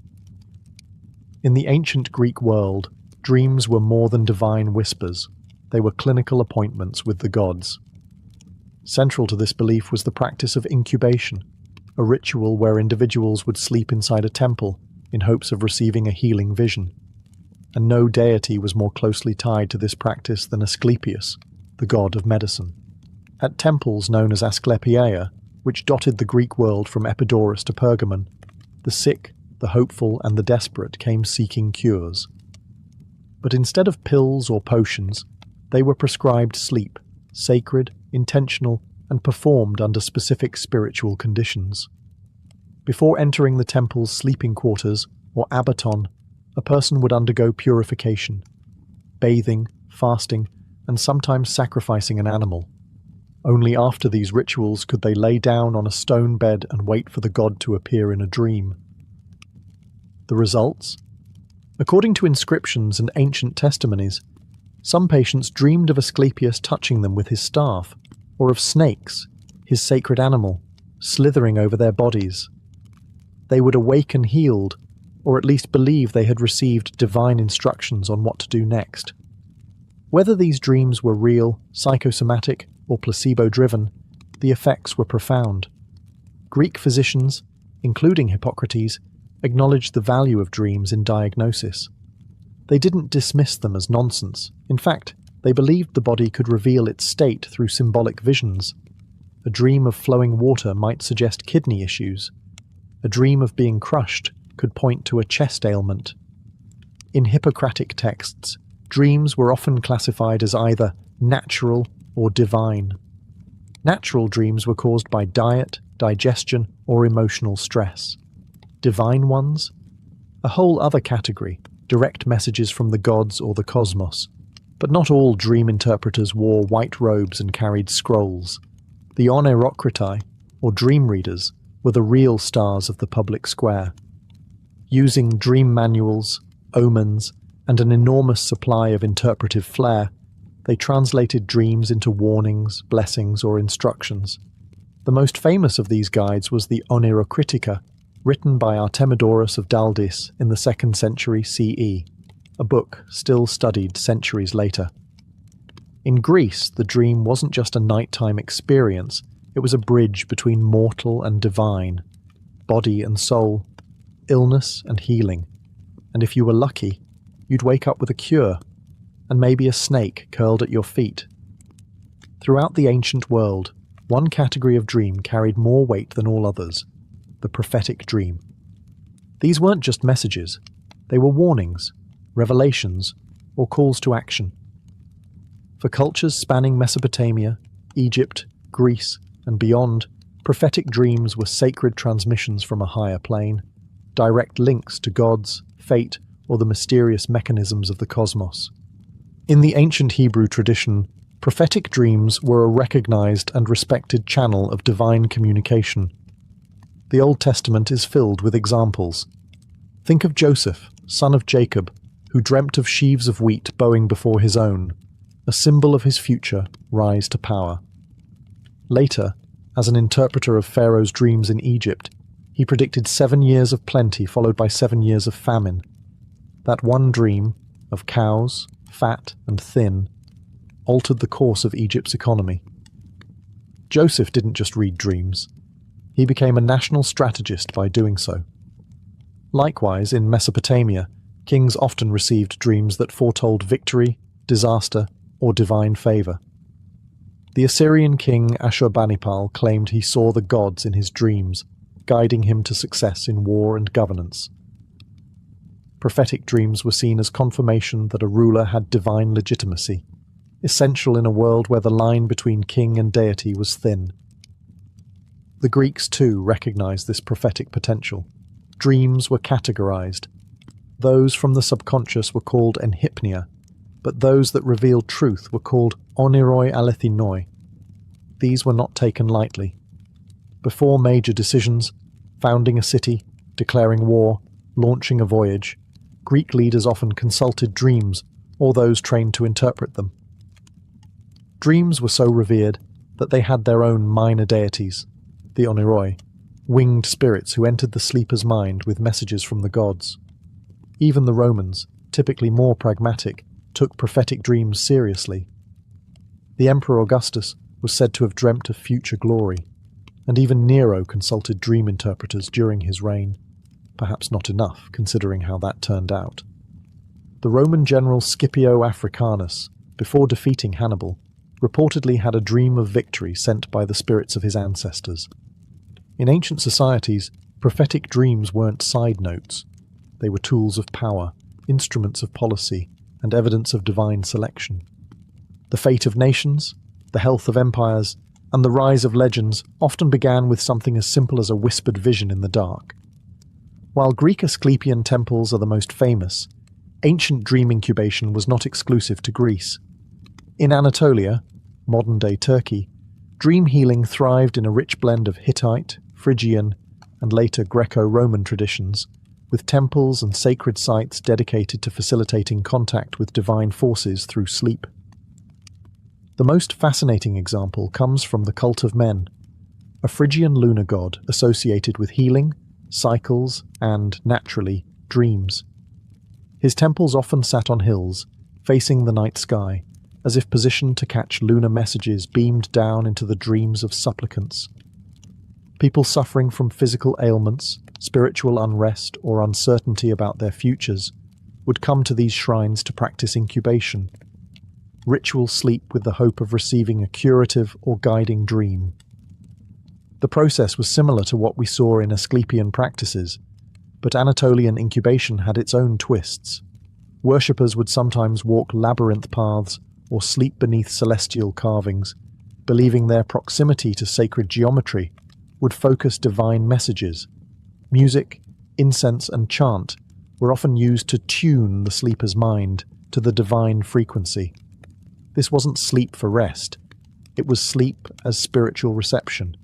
In the ancient Greek world, dreams were more than divine whispers. They were clinical appointments with the gods. Central to this belief was the practice of incubation, a ritual where individuals would sleep inside a temple in hopes of receiving a healing vision. And no deity was more closely tied to this practice than Asclepius, the god of medicine. At temples known as Asclepioea, which dotted the Greek world from Epidaurus to Pergamon, the sick, the hopeful, and the desperate came seeking cures. But instead of pills or potions, they were prescribed sleep, sacred, intentional, and performed under specific spiritual conditions. Before entering the temple's sleeping quarters, or abaton, a person would undergo purification, bathing, fasting, and sometimes sacrificing an animal. Only after these rituals could they lay down on a stone bed and wait for the god to appear in a dream. The results? According to inscriptions and ancient testimonies, some patients dreamed of Asclepius touching them with his staff, or of snakes, his sacred animal, slithering over their bodies. They would awaken healed, or at least believe they had received divine instructions on what to do next. Whether these dreams were real, psychosomatic, or placebo-driven, the effects were profound. Greek physicians, including Hippocrates, acknowledged the value of dreams in diagnosis. They didn't dismiss them as nonsense. In fact, they believed the body could reveal its state through symbolic visions. A dream of flowing water might suggest kidney issues. A dream of being crushed could point to a chest ailment. In Hippocratic texts, dreams were often classified as either natural or divine. Natural dreams were caused by diet, digestion, or emotional stress. Divine ones? A whole other category, direct messages from the gods or the cosmos. But not all dream interpreters wore white robes and carried scrolls. The oneirocratai, or dream readers, were the real stars of the public square. Using dream manuals, omens, and an enormous supply of interpretive flair, they translated dreams into warnings, blessings, or instructions. The most famous of these guides was the Oneirocritica, written by Artemidorus of Daldis in the 2nd century CE, a book still studied centuries later. In Greece, the dream wasn't just a nighttime experience, it was a bridge between mortal and divine, body and soul, illness and healing. And if you were lucky, you'd wake up with a cure, and maybe a snake curled at your feet. Throughout the ancient world, one category of dream carried more weight than all others: the prophetic dream. These weren't just messages, they were warnings, revelations, or calls to action. For cultures spanning Mesopotamia, Egypt, Greece, and beyond, prophetic dreams were sacred transmissions from a higher plane, direct links to gods, fate, or the mysterious mechanisms of the cosmos. In the ancient Hebrew tradition, Prophetic dreams were a recognized and respected channel of divine communication. The Old Testament is filled with examples. Think of Joseph, son of Jacob, who dreamt of sheaves of wheat bowing before his own, a symbol of his future rise to power. Later, as an interpreter of Pharaoh's dreams in Egypt, he predicted 7 years of plenty followed by 7 years of famine. That one dream, of cows, fat and thin, altered the course of Egypt's economy. Joseph didn't just read dreams. He became a national strategist by doing so. Likewise, in Mesopotamia, kings often received dreams that foretold victory, disaster, or divine favor. The Assyrian king Ashurbanipal claimed he saw the gods in his dreams, guiding him to success in war and governance. Prophetic dreams were seen as confirmation that a ruler had divine legitimacy, essential in a world where the line between king and deity was thin. The Greeks, too, recognized this prophetic potential. Dreams were categorized. Those from the subconscious were called enhypnia, but those that revealed truth were called oniroi alethinoi. These were not taken lightly. Before major decisions, founding a city, declaring war, launching a voyage, Greek leaders often consulted dreams or those trained to interpret them. Dreams were so revered that they had their own minor deities, the oniroi, winged spirits who entered the sleeper's mind with messages from the gods. Even the Romans, typically more pragmatic, took prophetic dreams seriously. The Emperor Augustus was said to have dreamt of future glory, and even Nero consulted dream interpreters during his reign. Perhaps not enough, considering how that turned out. The Roman general Scipio Africanus, before defeating Hannibal, reportedly had a dream of victory sent by the spirits of his ancestors. In ancient societies, prophetic dreams weren't side notes. They were tools of power, instruments of policy, and evidence of divine selection. The fate of nations, the health of empires, and the rise of legends often began with something as simple as a whispered vision in the dark. While Greek Asclepian temples are the most famous, ancient dream incubation was not exclusive to Greece. In Anatolia, modern-day Turkey, dream healing thrived in a rich blend of Hittite, Phrygian, and later Greco-Roman traditions, with temples and sacred sites dedicated to facilitating contact with divine forces through sleep. The most fascinating example comes from the cult of Men, a Phrygian lunar god associated with healing, cycles, and, naturally, dreams. His temples often sat on hills, facing the night sky, as if positioned to catch lunar messages beamed down into the dreams of supplicants. People suffering from physical ailments, spiritual unrest, or uncertainty about their futures would come to these shrines to practice incubation, ritual sleep with the hope of receiving a curative or guiding dream. The process was similar to what we saw in Asclepian practices, but Anatolian incubation had its own twists. Worshippers would sometimes walk labyrinth paths or sleep beneath celestial carvings, believing their proximity to sacred geometry would focus divine messages. Music, incense, and chant were often used to tune the sleeper's mind to the divine frequency. This wasn't sleep for rest. It was sleep as spiritual reception.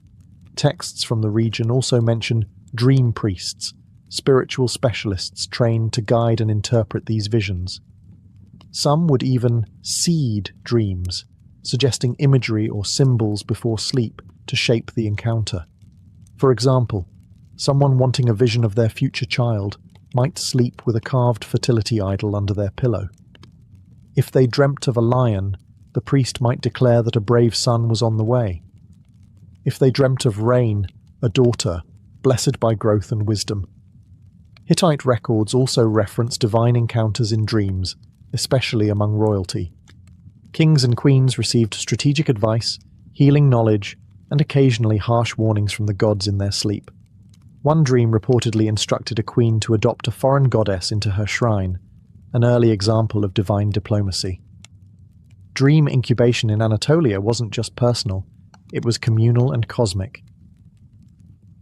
Texts from the region also mention dream priests, spiritual specialists trained to guide and interpret these visions. Some would even seed dreams, suggesting imagery or symbols before sleep to shape the encounter. For example, someone wanting a vision of their future child might sleep with a carved fertility idol under their pillow. If they dreamt of a lion, the priest might declare that a brave son was on the way. If they dreamt of rain, a daughter, blessed by growth and wisdom. Hittite records also reference divine encounters in dreams, especially among royalty. Kings and queens received strategic advice, healing knowledge, and occasionally harsh warnings from the gods in their sleep. One dream reportedly instructed a queen to adopt a foreign goddess into her shrine, an early example of divine diplomacy. Dream incubation in Anatolia wasn't just personal, it was communal and cosmic.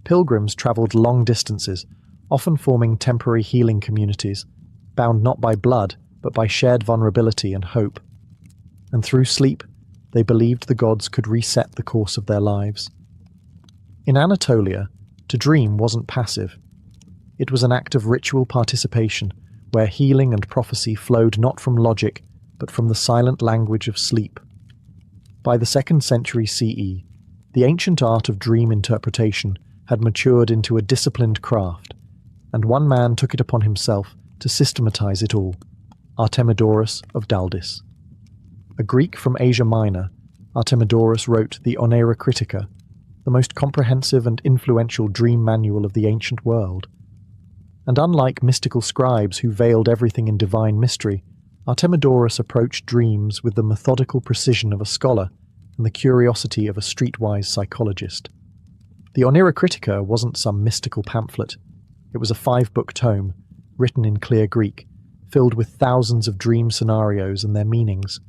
Pilgrims travelled long distances, often forming temporary healing communities, bound not by blood, but by shared vulnerability and hope. And through sleep, They believed the gods could reset the course of their lives. In Anatolia, to dream wasn't passive. It was an act of ritual participation, where healing and prophecy flowed not from logic, but from the silent language of sleep. By the 2nd century CE, the ancient art of dream interpretation had matured into a disciplined craft, and one man took it upon himself to systematize it all, Artemidorus of Daldis. A Greek from Asia Minor, Artemidorus wrote the Oneirocritica, the most comprehensive and influential dream manual of the ancient world. And unlike mystical scribes who veiled everything in divine mystery, Artemidorus approached dreams with the methodical precision of a scholar and the curiosity of a streetwise psychologist. The Oneirocritica wasn't some mystical pamphlet. It was a 5-book tome, written in clear Greek, filled with thousands of dream scenarios and their meanings,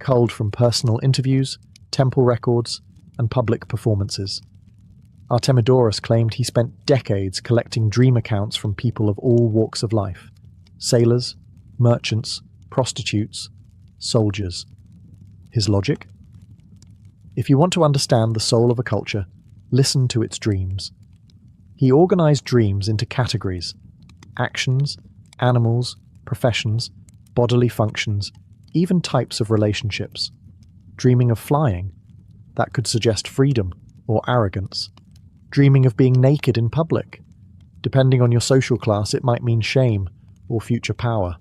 culled from personal interviews, temple records, and public performances. Artemidorus claimed he spent decades collecting dream accounts from people of all walks of life: sailors, merchants, prostitutes, soldiers. His logic? If you want to understand the soul of a culture, listen to its dreams. He organized dreams into categories: actions, animals, professions, bodily functions, even types of relationships. Dreaming of flying? That could suggest freedom or arrogance. Dreaming of being naked in public? Depending on your social class, it might mean shame or future power.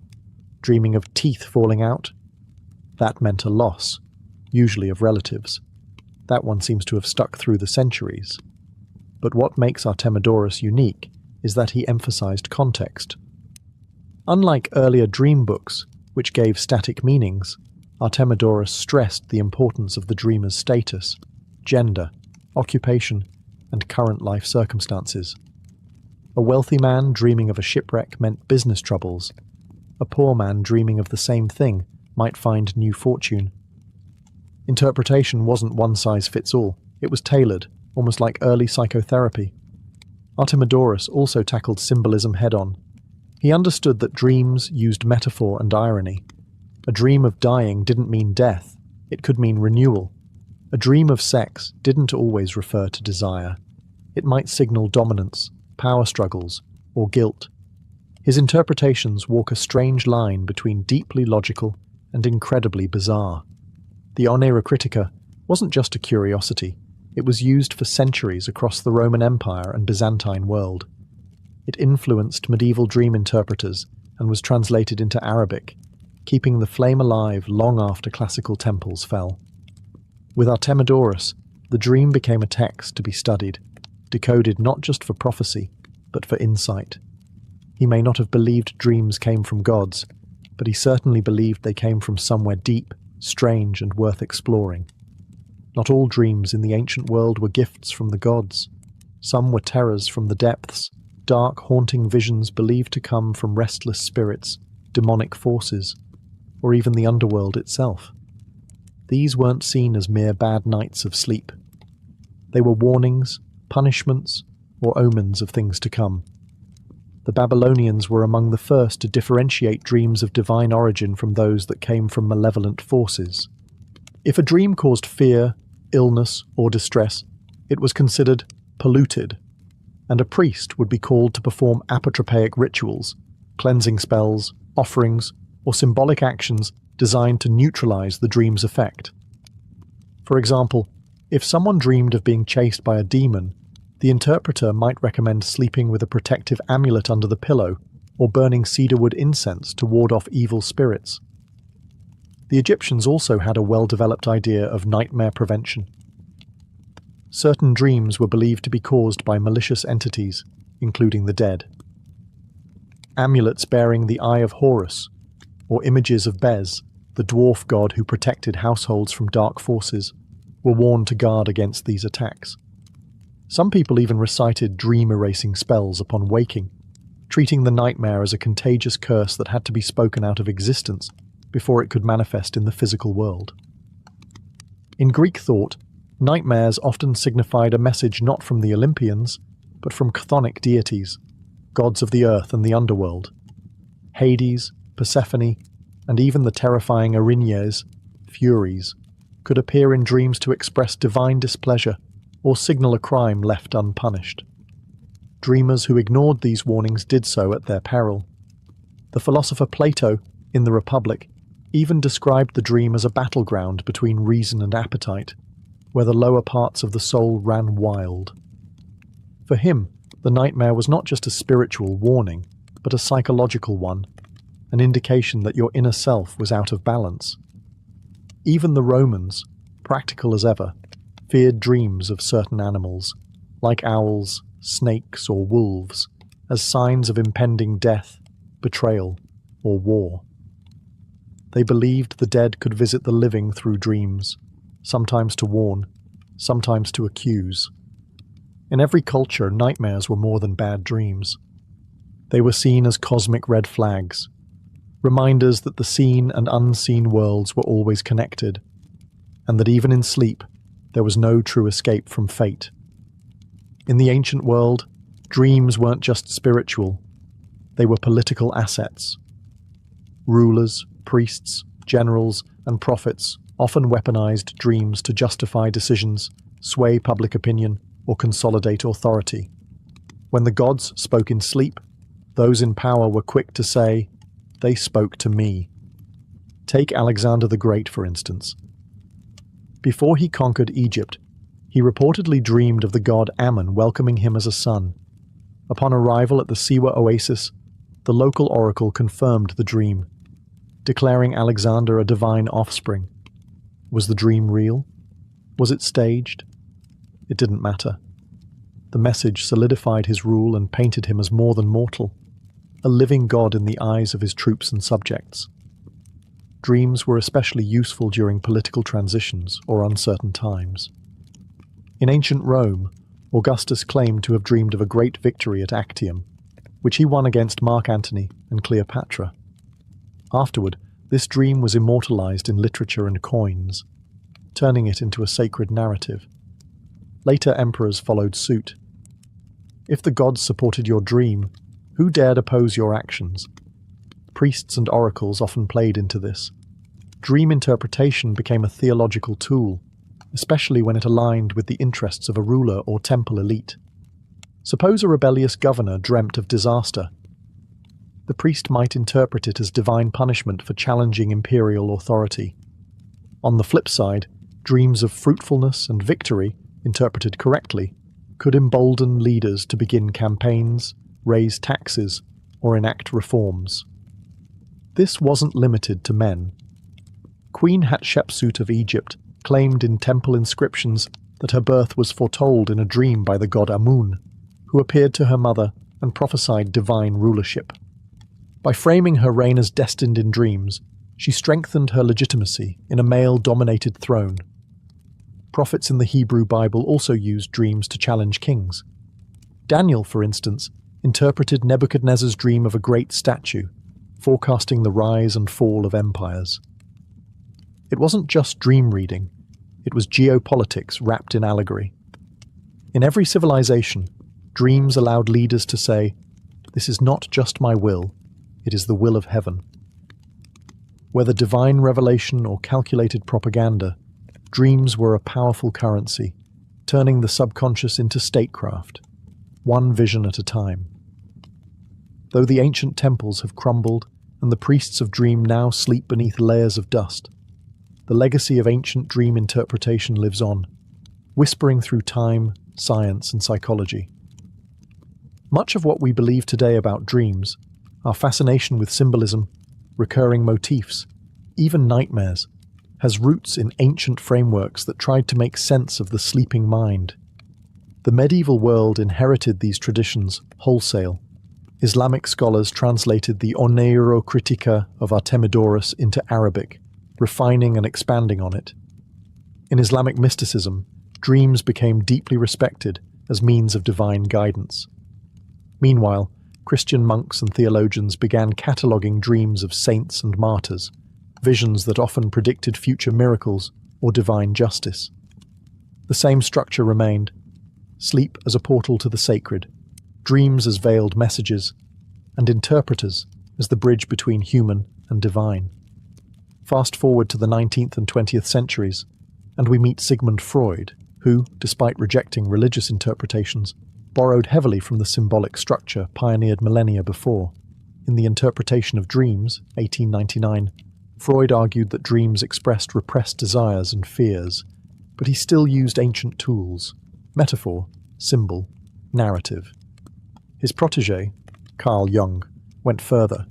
Dreaming of teeth falling out? That meant a loss, usually of relatives. That one seems to have stuck through the centuries. But what makes Artemidorus unique is that he emphasized context. Unlike earlier dream books, which gave static meanings, Artemidorus stressed the importance of the dreamer's status, gender, occupation, and current life circumstances. A wealthy man dreaming of a shipwreck meant business troubles. A poor man dreaming of the same thing might find new fortune. Interpretation wasn't one-size-fits-all. It was tailored, almost like early psychotherapy. Artemidorus also tackled symbolism head-on. He understood that dreams used metaphor and irony. A dream of dying didn't mean death. It could mean renewal. A dream of sex didn't always refer to desire. It might signal dominance, power struggles, or guilt. His interpretations walk a strange line between deeply logical and incredibly bizarre. The Oneirocritica wasn't just a curiosity. It was used for centuries across the Roman Empire and Byzantine world. It influenced medieval dream interpreters and was translated into Arabic, keeping the flame alive long after classical temples fell. With Artemidorus, the dream became a text to be studied, decoded not just for prophecy, but for insight. He may not have believed dreams came from gods, but he certainly believed they came from somewhere deep, strange, and worth exploring. Not all dreams in the ancient world were gifts from the gods. Some were terrors from the depths, dark, haunting visions believed to come from restless spirits, demonic forces, or even the underworld itself. These weren't seen as mere bad nights of sleep. They were warnings, punishments, or omens of things to come. The Babylonians were among the first to differentiate dreams of divine origin from those that came from malevolent forces. If a dream caused fear, illness, or distress, it was considered polluted, and a priest would be called to perform apotropaic rituals, cleansing spells, offerings, or symbolic actions designed to neutralize the dream's effect. For example, if someone dreamed of being chased by a demon, the interpreter might recommend sleeping with a protective amulet under the pillow or burning cedarwood incense to ward off evil spirits. The Egyptians also had a well-developed idea of nightmare prevention. Certain dreams were believed to be caused by malicious entities, including the dead. Amulets bearing the Eye of Horus, or images of Bez, the dwarf god who protected households from dark forces, were worn to guard against these attacks. Some people even recited dream-erasing spells upon waking, treating the nightmare as a contagious curse that had to be spoken out of existence before it could manifest in the physical world. In Greek thought, nightmares often signified a message not from the Olympians, but from chthonic deities, gods of the earth and the underworld. Hades, Persephone, and even the terrifying Erinyes, Furies, could appear in dreams to express divine displeasure or signal a crime left unpunished. Dreamers who ignored these warnings did so at their peril. The philosopher Plato, in the Republic, even described the dream as a battleground between reason and appetite, where the lower parts of the soul ran wild. For him, the nightmare was not just a spiritual warning, but a psychological one, an indication that your inner self was out of balance. Even the Romans, practical as ever, feared dreams of certain animals, like owls, snakes, or wolves, as signs of impending death, betrayal, or war. They believed the dead could visit the living through dreams, sometimes to warn, sometimes to accuse. In every culture, nightmares were more than bad dreams. They were seen as cosmic red flags, reminders that the seen and unseen worlds were always connected, and that even in sleep, there was no true escape from fate. In the ancient world, dreams weren't just spiritual, they were political assets. Rulers, priests, generals, and prophets often weaponized dreams to justify decisions, sway public opinion, or consolidate authority. When the gods spoke in sleep, those in power were quick to say, "They spoke to me." Take Alexander the Great, for instance. Before he conquered Egypt, he reportedly dreamed of the god Ammon welcoming him as a son. Upon arrival at the Siwa oasis, the local oracle confirmed the dream, declaring Alexander a divine offspring. Was the dream real? Was it staged? It didn't matter. The message solidified his rule and painted him as more than mortal, a living god in the eyes of his troops and subjects. Dreams were especially useful during political transitions or uncertain times. In ancient Rome, Augustus claimed to have dreamed of a great victory at Actium, which he won against Mark Antony and Cleopatra. Afterward, this dream was immortalized in literature and coins, turning it into a sacred narrative. Later emperors followed suit. If the gods supported your dream, who dared oppose your actions? Priests and oracles often played into this. Dream interpretation became a theological tool, especially when it aligned with the interests of a ruler or temple elite. Suppose a rebellious governor dreamt of disaster. The priest might interpret it as divine punishment for challenging imperial authority. On the flip side, dreams of fruitfulness and victory, interpreted correctly, could embolden leaders to begin campaigns, raise taxes, or enact reforms. This wasn't limited to men. Queen Hatshepsut of Egypt claimed in temple inscriptions that her birth was foretold in a dream by the god Amun, who appeared to her mother and prophesied divine rulership. By framing her reign as destined in dreams, she strengthened her legitimacy in a male-dominated throne. Prophets in the Hebrew Bible also used dreams to challenge kings. Daniel, for instance, interpreted Nebuchadnezzar's dream of a great statue, forecasting the rise and fall of empires. It wasn't just dream reading, it was geopolitics wrapped in allegory. In every civilization, dreams allowed leaders to say, "This is not just my will, it is the will of heaven." Whether divine revelation or calculated propaganda, dreams were a powerful currency, turning the subconscious into statecraft, one vision at a time. Though the ancient temples have crumbled and the priests of dream now sleep beneath layers of dust, the legacy of ancient dream interpretation lives on, whispering through time, science, and psychology. Much of what we believe today about dreams, our fascination with symbolism, recurring motifs, even nightmares, has roots in ancient frameworks that tried to make sense of the sleeping mind. The medieval world inherited these traditions wholesale. Islamic scholars translated the Oneirocritica of Artemidorus into Arabic, refining and expanding on it. In Islamic mysticism, dreams became deeply respected as means of divine guidance. Meanwhile, Christian monks and theologians began cataloguing dreams of saints and martyrs, visions that often predicted future miracles or divine justice. The same structure remained: sleep as a portal to the sacred, dreams as veiled messages, and interpreters as the bridge between human and divine. Fast forward to the 19th and 20th centuries, And we meet Sigmund Freud, who, despite rejecting religious interpretations, borrowed heavily from the symbolic structure pioneered millennia before. In The Interpretation of Dreams, 1899, Freud argued that dreams expressed repressed desires and fears, but he still used ancient tools: metaphor, symbol, narrative. His protege, Carl Jung, went further,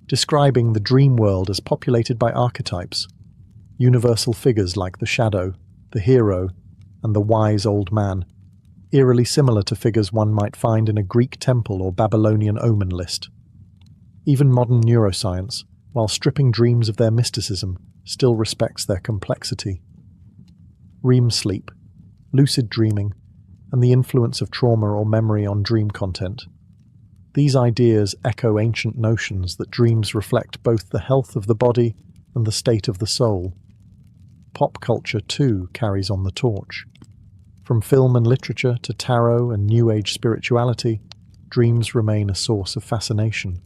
describing the dream world as populated by archetypes, universal figures like the shadow, the hero, and the wise old man, eerily similar to figures one might find in a Greek temple or Babylonian omen list. Even modern neuroscience, while stripping dreams of their mysticism, still respects their complexity. REM sleep, lucid dreaming, and the influence of trauma or memory on dream content. These ideas echo ancient notions that dreams reflect both the health of the body and the state of the soul. Pop culture, too, carries on the torch. From film and literature to tarot and New Age spirituality, dreams remain a source of fascination.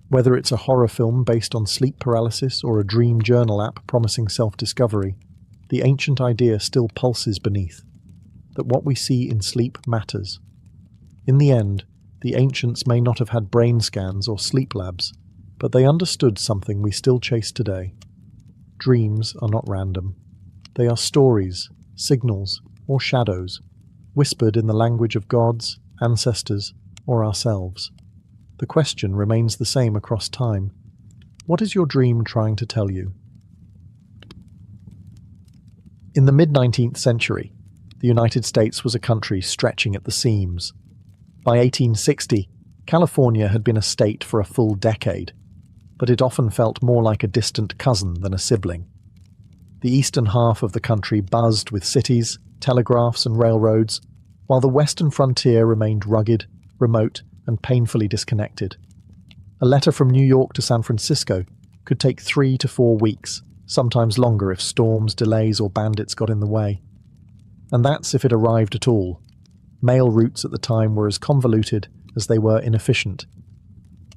Whether it's a horror film based on sleep paralysis or a dream journal app promising self-discovery, the ancient idea still pulses beneath, that what we see in sleep matters. In the end, the ancients may not have had brain scans or sleep labs, but they understood something we still chase today. Dreams are not random. They are stories, signals, or shadows, whispered in the language of gods, ancestors, or ourselves. The question remains the same across time. What is your dream trying to tell you? In the mid-19th century, the United States was a country stretching at the seams. By 1860, California had been a state for a full decade, but it often felt more like a distant cousin than a sibling. The eastern half of the country buzzed with cities, telegraphs, and railroads, while the western frontier remained rugged, remote, and painfully disconnected. A letter from New York to San Francisco could take 3 to 4 weeks, sometimes longer if storms, delays, or bandits got in the way. And that's if it arrived at all. Mail routes at the time were as convoluted as they were inefficient.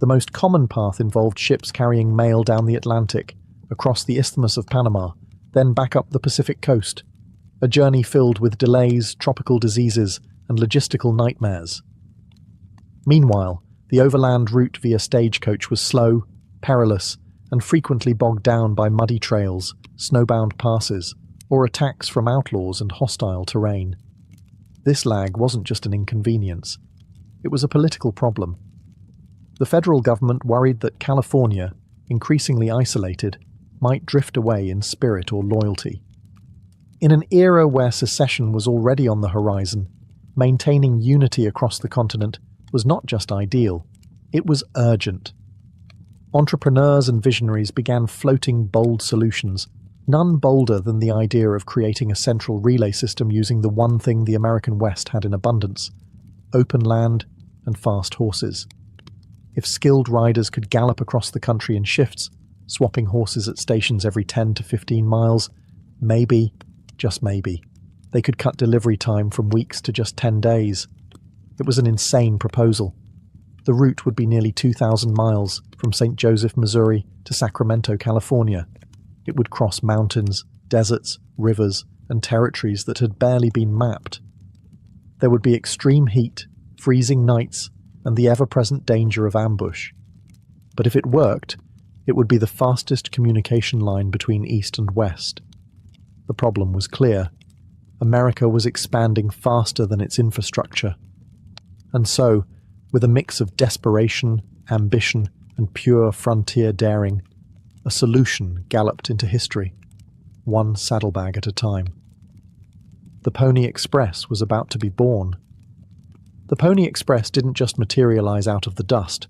The most common path involved ships carrying mail down the Atlantic, across the Isthmus of Panama, then back up the Pacific coast, a journey filled with delays, tropical diseases, and logistical nightmares. Meanwhile, the overland route via stagecoach was slow, perilous, and frequently bogged down by muddy trails, snowbound passes, or attacks from outlaws and hostile terrain. This lag wasn't just an inconvenience. It was a political problem. The federal government worried that California, increasingly isolated, might drift away in spirit or loyalty. In an era where secession was already on the horizon, maintaining unity across the continent was not just ideal, it was urgent. Entrepreneurs and visionaries began floating bold solutions, none bolder than the idea of creating a central relay system using the one thing the American West had in abundance: open land and fast horses. If skilled riders could gallop across the country in shifts, swapping horses at stations every 10 to 15 miles, maybe, just maybe, they could cut delivery time from weeks to just 10 days. It was an insane proposal. The route would be nearly 2,000 miles from St. Joseph, Missouri to Sacramento, California. It would cross mountains, deserts, rivers, and territories that had barely been mapped. There would be extreme heat, freezing nights, and the ever-present danger of ambush. But if it worked, it would be the fastest communication line between East and West. The problem was clear. America was expanding faster than its infrastructure. And so, with a mix of desperation, ambition, and pure frontier daring, a solution galloped into history, one saddlebag at a time. The Pony Express was about to be born. The Pony Express didn't just materialize out of the dust.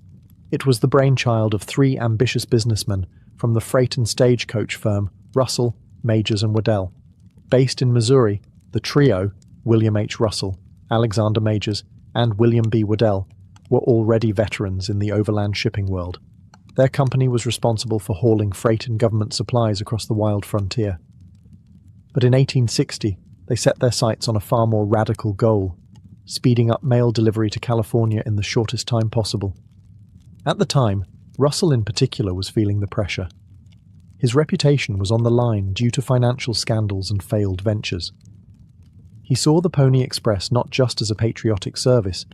It was the brainchild of 3 ambitious businessmen from the freight and stagecoach firm Russell, Majors and Waddell. Based in Missouri, the trio, William H. Russell, Alexander Majors, and William B. Waddell, were already veterans in the overland shipping world. Their company was responsible for hauling freight and government supplies across the wild frontier. But in 1860, they set their sights on a far more radical goal: speeding up mail delivery to California in the shortest time possible. At the time, Russell in particular was feeling the pressure. His reputation was on the line due to financial scandals and failed ventures. He saw the Pony Express not just as a patriotic service,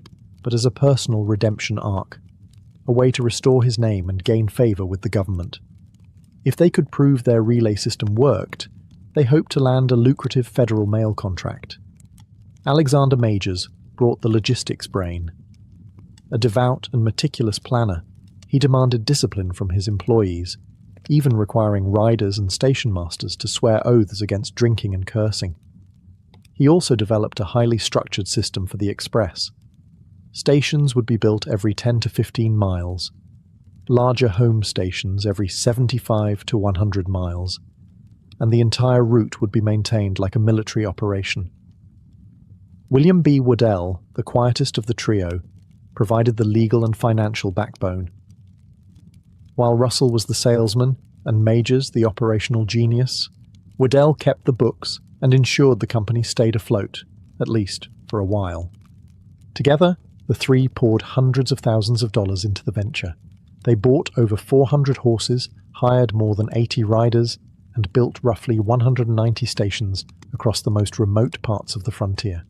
but as a personal redemption arc, a way to restore his name and gain favour with the government. If they could prove their relay system worked, they hoped to land a lucrative federal mail contract. Alexander Majors brought the logistics brain. A devout and meticulous planner, he demanded discipline from his employees, even requiring riders and station masters to swear oaths against drinking and cursing. He also developed a highly structured system for the express. Stations would be built every 10 to 15 miles, larger home stations every 75 to 100 miles, and the entire route would be maintained like a military operation. William B. Waddell, the quietest of the trio, provided the legal and financial backbone. While Russell was the salesman and Majors the operational genius, Waddell kept the books and ensured the company stayed afloat, at least for a while. Together, the three poured hundreds of thousands of dollars into the venture. They bought over 400 horses, hired more than 80 riders, and built roughly 190 stations across the most remote parts of the frontier.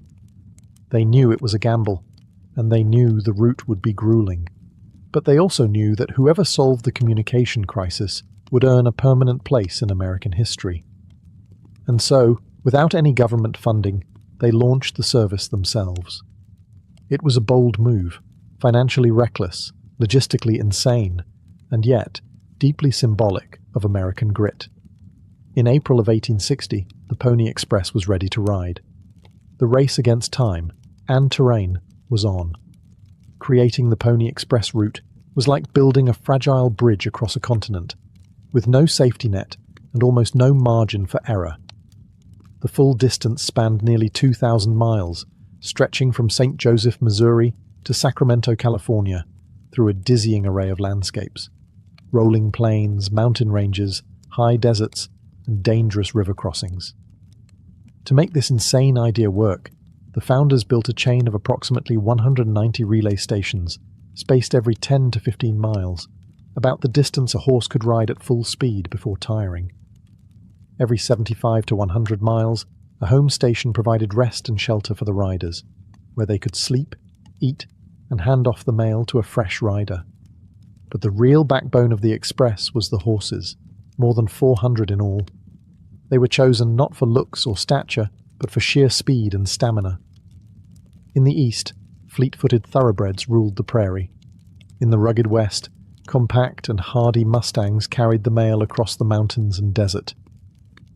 They knew it was a gamble, and they knew the route would be grueling. But they also knew that whoever solved the communication crisis would earn a permanent place in American history. And so, without any government funding, they launched the service themselves. It was a bold move, financially reckless, logistically insane, and yet deeply symbolic of American grit. In April of 1860, the Pony Express was ready to ride. The race against time and terrain was on. Creating the Pony Express route was like building a fragile bridge across a continent, with no safety net and almost no margin for error. The full distance spanned nearly 2,000 miles, stretching from St. Joseph, Missouri to Sacramento, California, through a dizzying array of landscapes. Rolling plains, mountain ranges, high deserts, and dangerous river crossings. To make this insane idea work, the founders built a chain of approximately 190 relay stations, spaced every 10 to 15 miles, about the distance a horse could ride at full speed before tiring. Every 75 to 100 miles, a home station provided rest and shelter for the riders, where they could sleep, eat, and hand off the mail to a fresh rider. But the real backbone of the express was the horses, more than 400 in all. They were chosen not for looks or stature, but for sheer speed and stamina. In the east, fleet-footed thoroughbreds ruled the prairie. In the rugged west, compact and hardy mustangs carried the mail across the mountains and desert.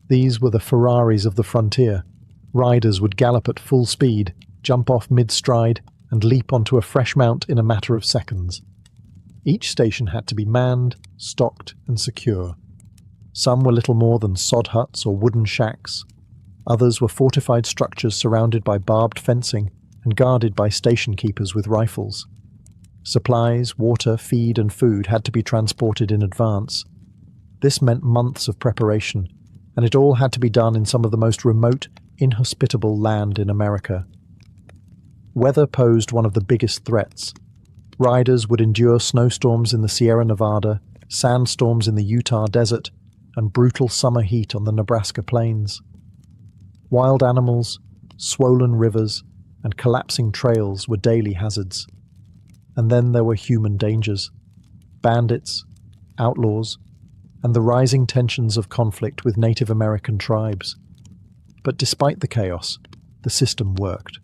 These were the Ferraris of the frontier. Riders would gallop at full speed, jump off mid-stride, and leap onto a fresh mount in a matter of seconds. Each station had to be manned, stocked, and secure. Some were little more than sod huts or wooden shacks. Others were fortified structures surrounded by barbed fencing and guarded by station keepers with rifles. Supplies, water, feed, and food had to be transported in advance. This meant months of preparation, and it all had to be done in some of the most remote, inhospitable land in America. Weather posed one of the biggest threats. Riders would endure snowstorms in the Sierra Nevada, sandstorms in the Utah desert, and brutal summer heat on the Nebraska plains. Wild animals, swollen rivers, and collapsing trails were daily hazards. And then there were human dangers, bandits, outlaws, and the rising tensions of conflict with Native American tribes. But despite the chaos, the system worked.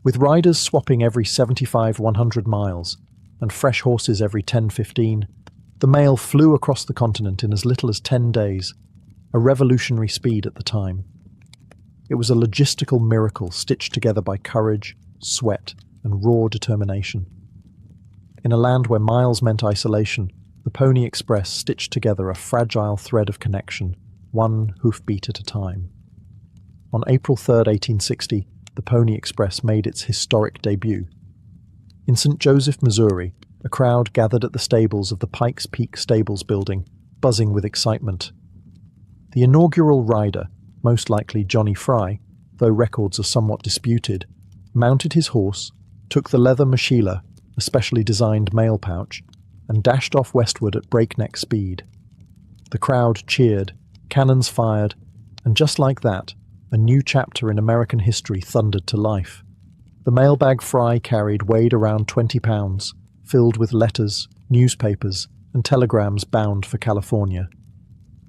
With riders swapping every 75-100 miles, and fresh horses every 10-15, the mail flew across the continent in as little as 10 days, a revolutionary speed at the time. It was a logistical miracle stitched together by courage, sweat, and raw determination. In a land where miles meant isolation, the Pony Express stitched together a fragile thread of connection, one hoofbeat at a time. On April 3, 1860, the Pony Express made its historic debut. In St. Joseph, Missouri, a crowd gathered at the stables of the Pikes Peak Stables building, buzzing with excitement. The inaugural rider, most likely Johnny Fry, though records are somewhat disputed, mounted his horse, took the leather mochila, a specially designed mail pouch, and dashed off westward at breakneck speed. The crowd cheered, cannons fired, and just like that, a new chapter in American history thundered to life. The mailbag Fry carried weighed around 20 pounds, filled with letters, newspapers, and telegrams bound for California.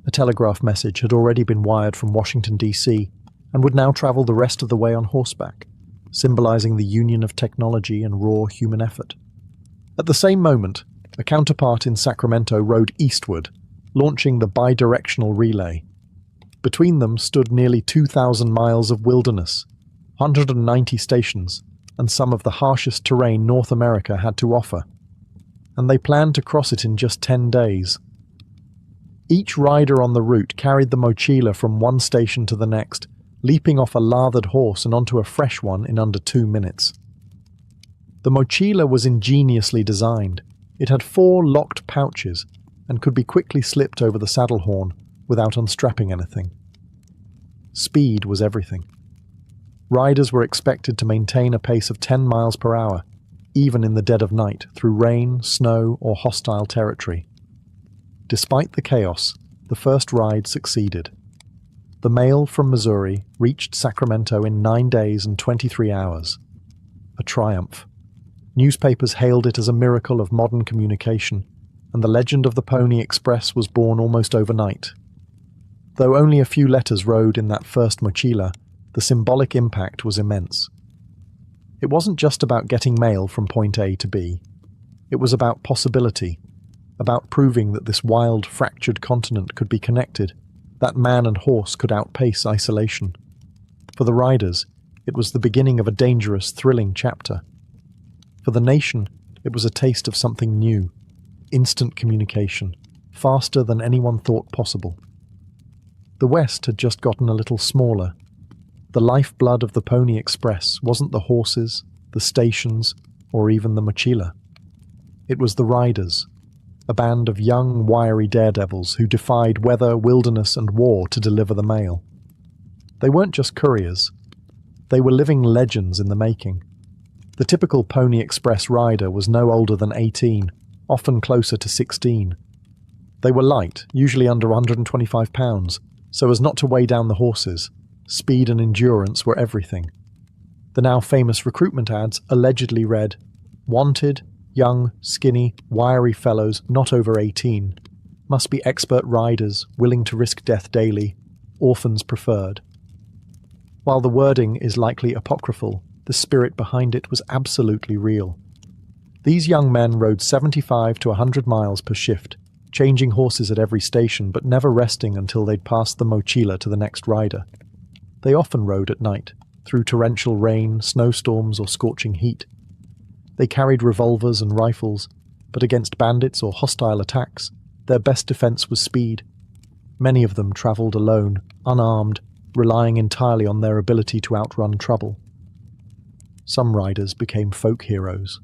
A telegraph message had already been wired from Washington, D.C., and would now travel the rest of the way on horseback, symbolizing the union of technology and raw human effort. At the same moment, a counterpart in Sacramento rode eastward, launching the bidirectional relay. Between them stood nearly 2,000 miles of wilderness, 190 stations, and some of the harshest terrain North America had to offer. And they planned to cross it in just 10 days. Each rider on the route carried the mochila from one station to the next, leaping off a lathered horse and onto a fresh one in under 2 minutes. The mochila was ingeniously designed. It had 4 locked pouches and could be quickly slipped over the saddle horn without unstrapping anything. Speed was everything. Riders were expected to maintain a pace of 10 miles per hour, even in the dead of night, through rain, snow, or hostile territory. Despite the chaos, the first ride succeeded. The mail from Missouri reached Sacramento in 9 days and 23 hours. A triumph. Newspapers hailed it as a miracle of modern communication, and the legend of the Pony Express was born almost overnight. Though only a few letters rode in that first mochila, the symbolic impact was immense. It wasn't just about getting mail from point A to B. It was about possibility, about proving that this wild, fractured continent could be connected, that man and horse could outpace isolation. For the riders, it was the beginning of a dangerous, thrilling chapter. For the nation, it was a taste of something new, instant communication, faster than anyone thought possible. The West had just gotten a little smaller. The lifeblood of the Pony Express wasn't the horses, the stations, or even the mochila. It was the riders, a band of young, wiry daredevils who defied weather, wilderness, and war to deliver the mail. They weren't just couriers. They were living legends in the making. The typical Pony Express rider was no older than 18, often closer to 16. They were light, usually under 125 pounds, so as not to weigh down the horses. Speed and endurance were everything. The now famous recruitment ads allegedly read, "Wanted, young, skinny, wiry fellows not over 18. Must be expert riders, willing to risk death daily. Orphans preferred." While the wording is likely apocryphal, the spirit behind it was absolutely real. These young men rode 75 to 100 miles per shift, changing horses at every station but never resting until they'd passed the mochila to the next rider. They often rode at night, through torrential rain, snowstorms, or scorching heat. They carried revolvers and rifles, but against bandits or hostile attacks, their best defense was speed. Many of them traveled alone, unarmed, relying entirely on their ability to outrun trouble. Some riders became folk heroes.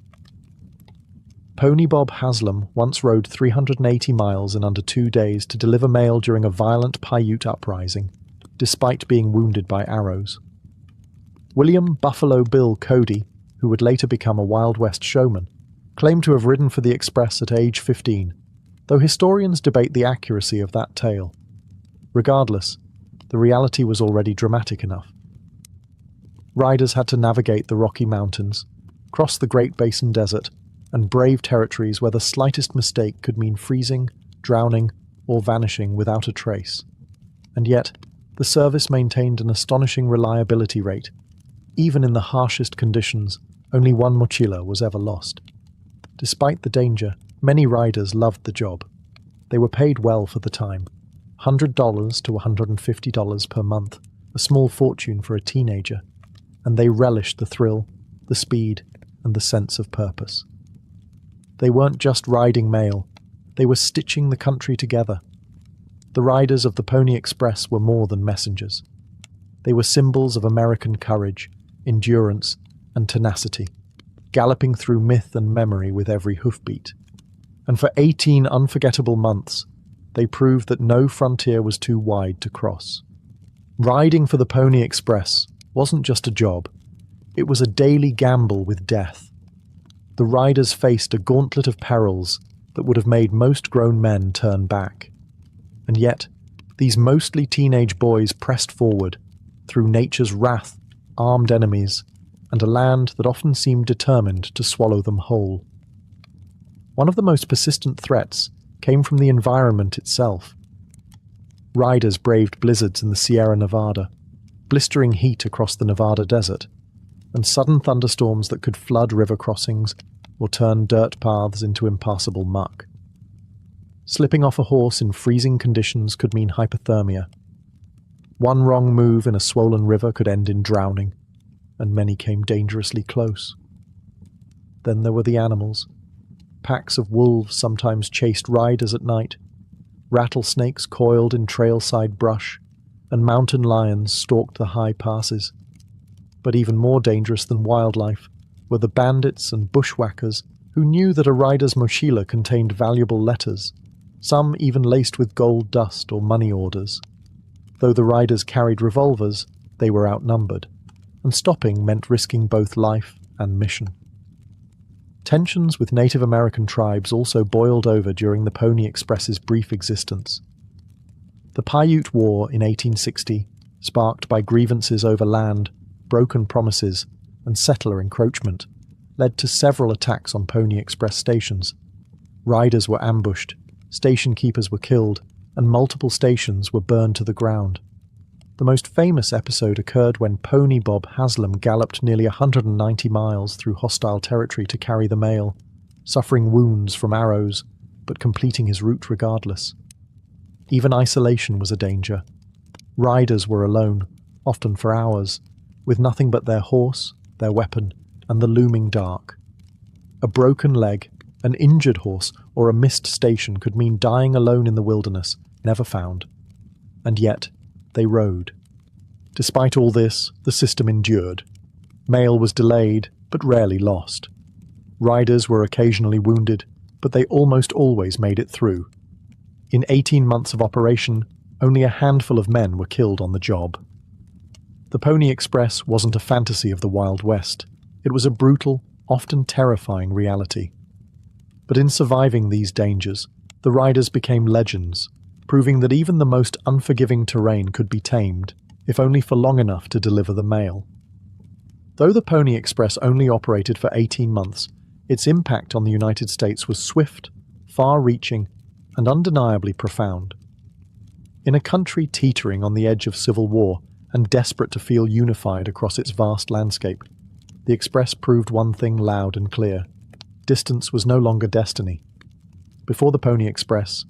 Pony Bob Haslam once rode 380 miles in under 2 days to deliver mail during a violent Paiute uprising, despite being wounded by arrows. William Buffalo Bill Cody, who would later become a Wild West showman, claimed to have ridden for the Express at age 15, though historians debate the accuracy of that tale. Regardless, the reality was already dramatic enough. Riders had to navigate the Rocky Mountains, cross the Great Basin Desert, and brave territories where the slightest mistake could mean freezing, drowning, or vanishing without a trace. And yet, the service maintained an astonishing reliability rate. Even in the harshest conditions, only one mochila was ever lost. Despite the danger, many riders loved the job. They were paid well for the time, $100 to $150 per month, a small fortune for a teenager, and they relished the thrill, the speed, and the sense of purpose. They weren't just riding mail, they were stitching the country together. The riders of the Pony Express were more than messengers. They were symbols of American courage, endurance, and tenacity, galloping through myth and memory with every hoofbeat. And for 18 unforgettable months, they proved that no frontier was too wide to cross. Riding for the Pony Express wasn't just a job, it was a daily gamble with death. The riders faced a gauntlet of perils that would have made most grown men turn back. And yet, these mostly teenage boys pressed forward, through nature's wrath, armed enemies, and a land that often seemed determined to swallow them whole. One of the most persistent threats came from the environment itself. Riders braved blizzards in the Sierra Nevada, blistering heat across the Nevada desert, and sudden thunderstorms that could flood river crossings or turn dirt paths into impassable muck. Slipping off a horse in freezing conditions could mean hypothermia. One wrong move in a swollen river could end in drowning, and many came dangerously close. Then there were the animals. Packs of wolves sometimes chased riders at night, rattlesnakes coiled in trailside brush, and mountain lions stalked the high passes. But even more dangerous than wildlife were the bandits and bushwhackers who knew that a rider's mochila contained valuable letters, some even laced with gold dust or money orders. Though the riders carried revolvers, they were outnumbered, and stopping meant risking both life and mission. Tensions with Native American tribes also boiled over during the Pony Express's brief existence. The Paiute War in 1860, sparked by grievances over land, broken promises, and settler encroachment, led to several attacks on Pony Express stations. Riders were ambushed, station keepers were killed, and multiple stations were burned to the ground. The most famous episode occurred when Pony Bob Haslam galloped nearly 190 miles through hostile territory to carry the mail, suffering wounds from arrows, but completing his route regardless. Even isolation was a danger. Riders were alone, often for hours, with nothing but their horse, their weapon, and the looming dark. A broken leg, an injured horse, or a missed station could mean dying alone in the wilderness, never found. And yet, they rode. Despite all this, the system endured. Mail was delayed, but rarely lost. Riders were occasionally wounded, but they almost always made it through. In 18 months of operation, only a handful of men were killed on the job. The Pony Express wasn't a fantasy of the Wild West. It was a brutal, often terrifying reality. But in surviving these dangers, the riders became legends, proving that even the most unforgiving terrain could be tamed, if only for long enough to deliver the mail. Though the Pony Express only operated for 18 months, its impact on the United States was swift, far-reaching, and undeniably profound. In a country teetering on the edge of civil war and desperate to feel unified across its vast landscape, the Express proved one thing loud and clear: distance was no longer destiny. Before the Pony Express,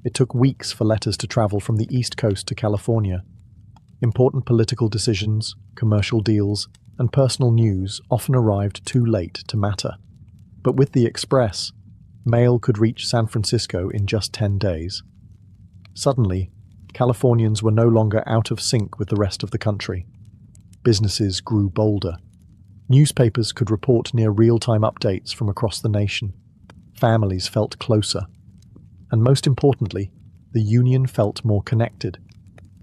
it took weeks for letters to travel from the East Coast to California. Important political decisions, commercial deals, and personal news often arrived too late to matter. But with the Express, mail could reach San Francisco in just 10 days. Suddenly, Californians were no longer out of sync with the rest of the country. Businesses grew bolder. Newspapers could report near real-time updates from across the nation. Families felt closer. And most importantly, the Union felt more connected,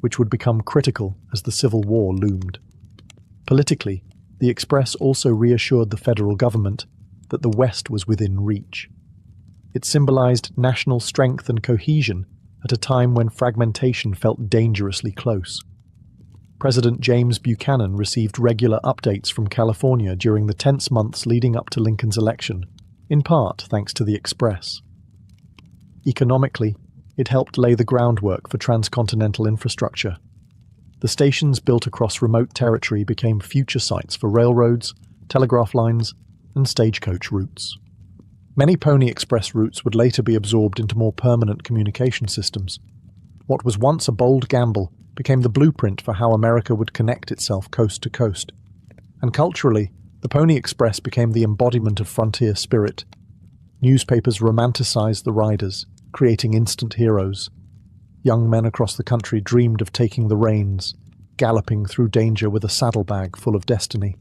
which would become critical as the Civil War loomed. Politically, the Express also reassured the federal government that the West was within reach. It symbolized national strength and cohesion at a time when fragmentation felt dangerously close. President James Buchanan received regular updates from California during the tense months leading up to Lincoln's election, in part thanks to the Express. Economically, it helped lay the groundwork for transcontinental infrastructure. The stations built across remote territory became future sites for railroads, telegraph lines, and stagecoach routes. Many Pony Express routes would later be absorbed into more permanent communication systems. What was once a bold gamble became the blueprint for how America would connect itself coast to coast. And culturally, the Pony Express became the embodiment of frontier spirit. Newspapers romanticized the riders, creating instant heroes. Young men across the country dreamed of taking the reins, galloping through danger with a saddlebag full of destiny.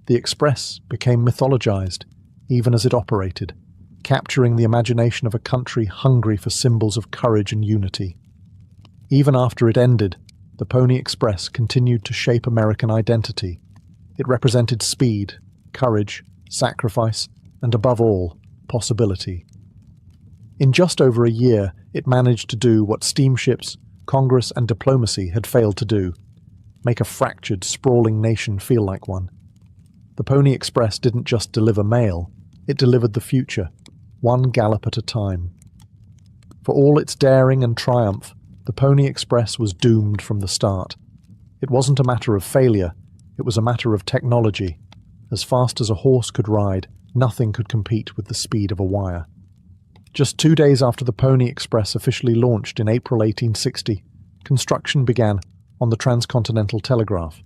The Express became mythologized, even as it operated, capturing the imagination of a country hungry for symbols of courage and unity. Even after it ended, the Pony Express continued to shape American identity. It represented speed, courage, sacrifice, and above all, possibility. In just over a year, it managed to do what steamships, Congress, and diplomacy had failed to do: make a fractured, sprawling nation feel like one. The Pony Express didn't just deliver mail, it delivered the future, one gallop at a time. For all its daring and triumph, the Pony Express was doomed from the start. It wasn't a matter of failure, it was a matter of technology. As fast as a horse could ride, nothing could compete with the speed of a wire. Just 2 days after the Pony Express officially launched in April 1860, construction began on the Transcontinental Telegraph,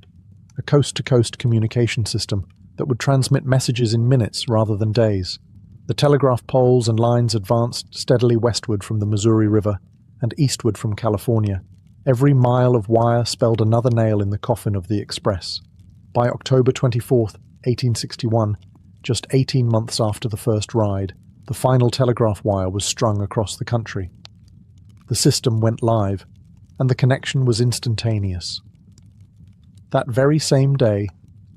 a coast-to-coast communication system that would transmit messages in minutes rather than days. The telegraph poles and lines advanced steadily westward from the Missouri River and eastward from California. Every mile of wire spelled another nail in the coffin of the Express. By October 24th, 1861, just 18 months after the first ride, the final telegraph wire was strung across the country. The system went live, and the connection was instantaneous. That very same day,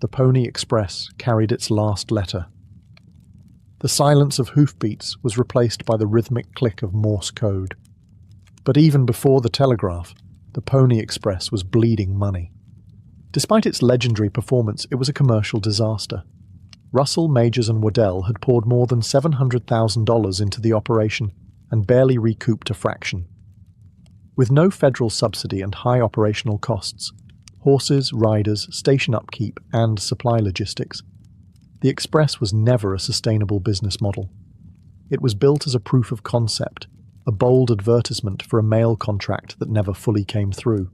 the Pony Express carried its last letter. The silence of hoofbeats was replaced by the rhythmic click of Morse code. But even before the telegraph, the Pony Express was bleeding money. Despite its legendary performance, it was a commercial disaster. Russell, Majors and Waddell had poured more than $700,000 into the operation and barely recouped a fraction. With no federal subsidy and high operational costs, horses, riders, station upkeep, and supply logistics, the Express was never a sustainable business model. It was built as a proof of concept, a bold advertisement for a mail contract that never fully came through.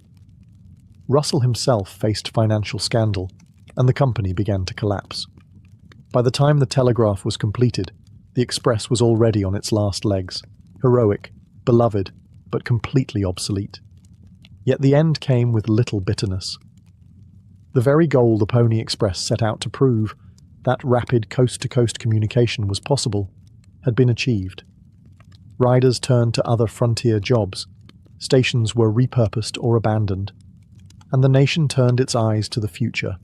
Russell himself faced financial scandal, and the company began to collapse. By the time the telegraph was completed, the Express was already on its last legs, heroic, beloved, but completely obsolete. Yet the end came with little bitterness. The very goal the Pony Express set out to prove, that rapid coast-to-coast communication was possible, had been achieved. Riders turned to other frontier jobs, stations were repurposed or abandoned, and the nation turned its eyes to the future.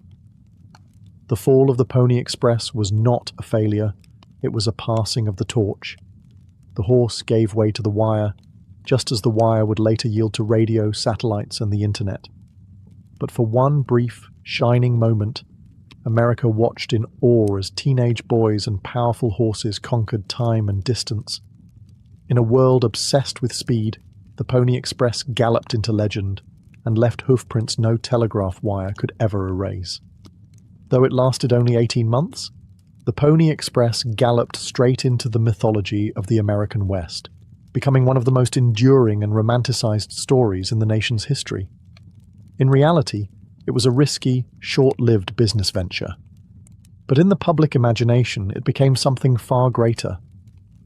The fall of the Pony Express was not a failure, it was a passing of the torch. The horse gave way to the wire, just as the wire would later yield to radio, satellites, and the internet. But for one brief, shining moment, America watched in awe as teenage boys and powerful horses conquered time and distance. In a world obsessed with speed, the Pony Express galloped into legend and left hoofprints no telegraph wire could ever erase. Though it lasted only 18 months, the Pony Express galloped straight into the mythology of the American West, becoming one of the most enduring and romanticized stories in the nation's history. In reality, it was a risky, short-lived business venture. But in the public imagination, it became something far greater,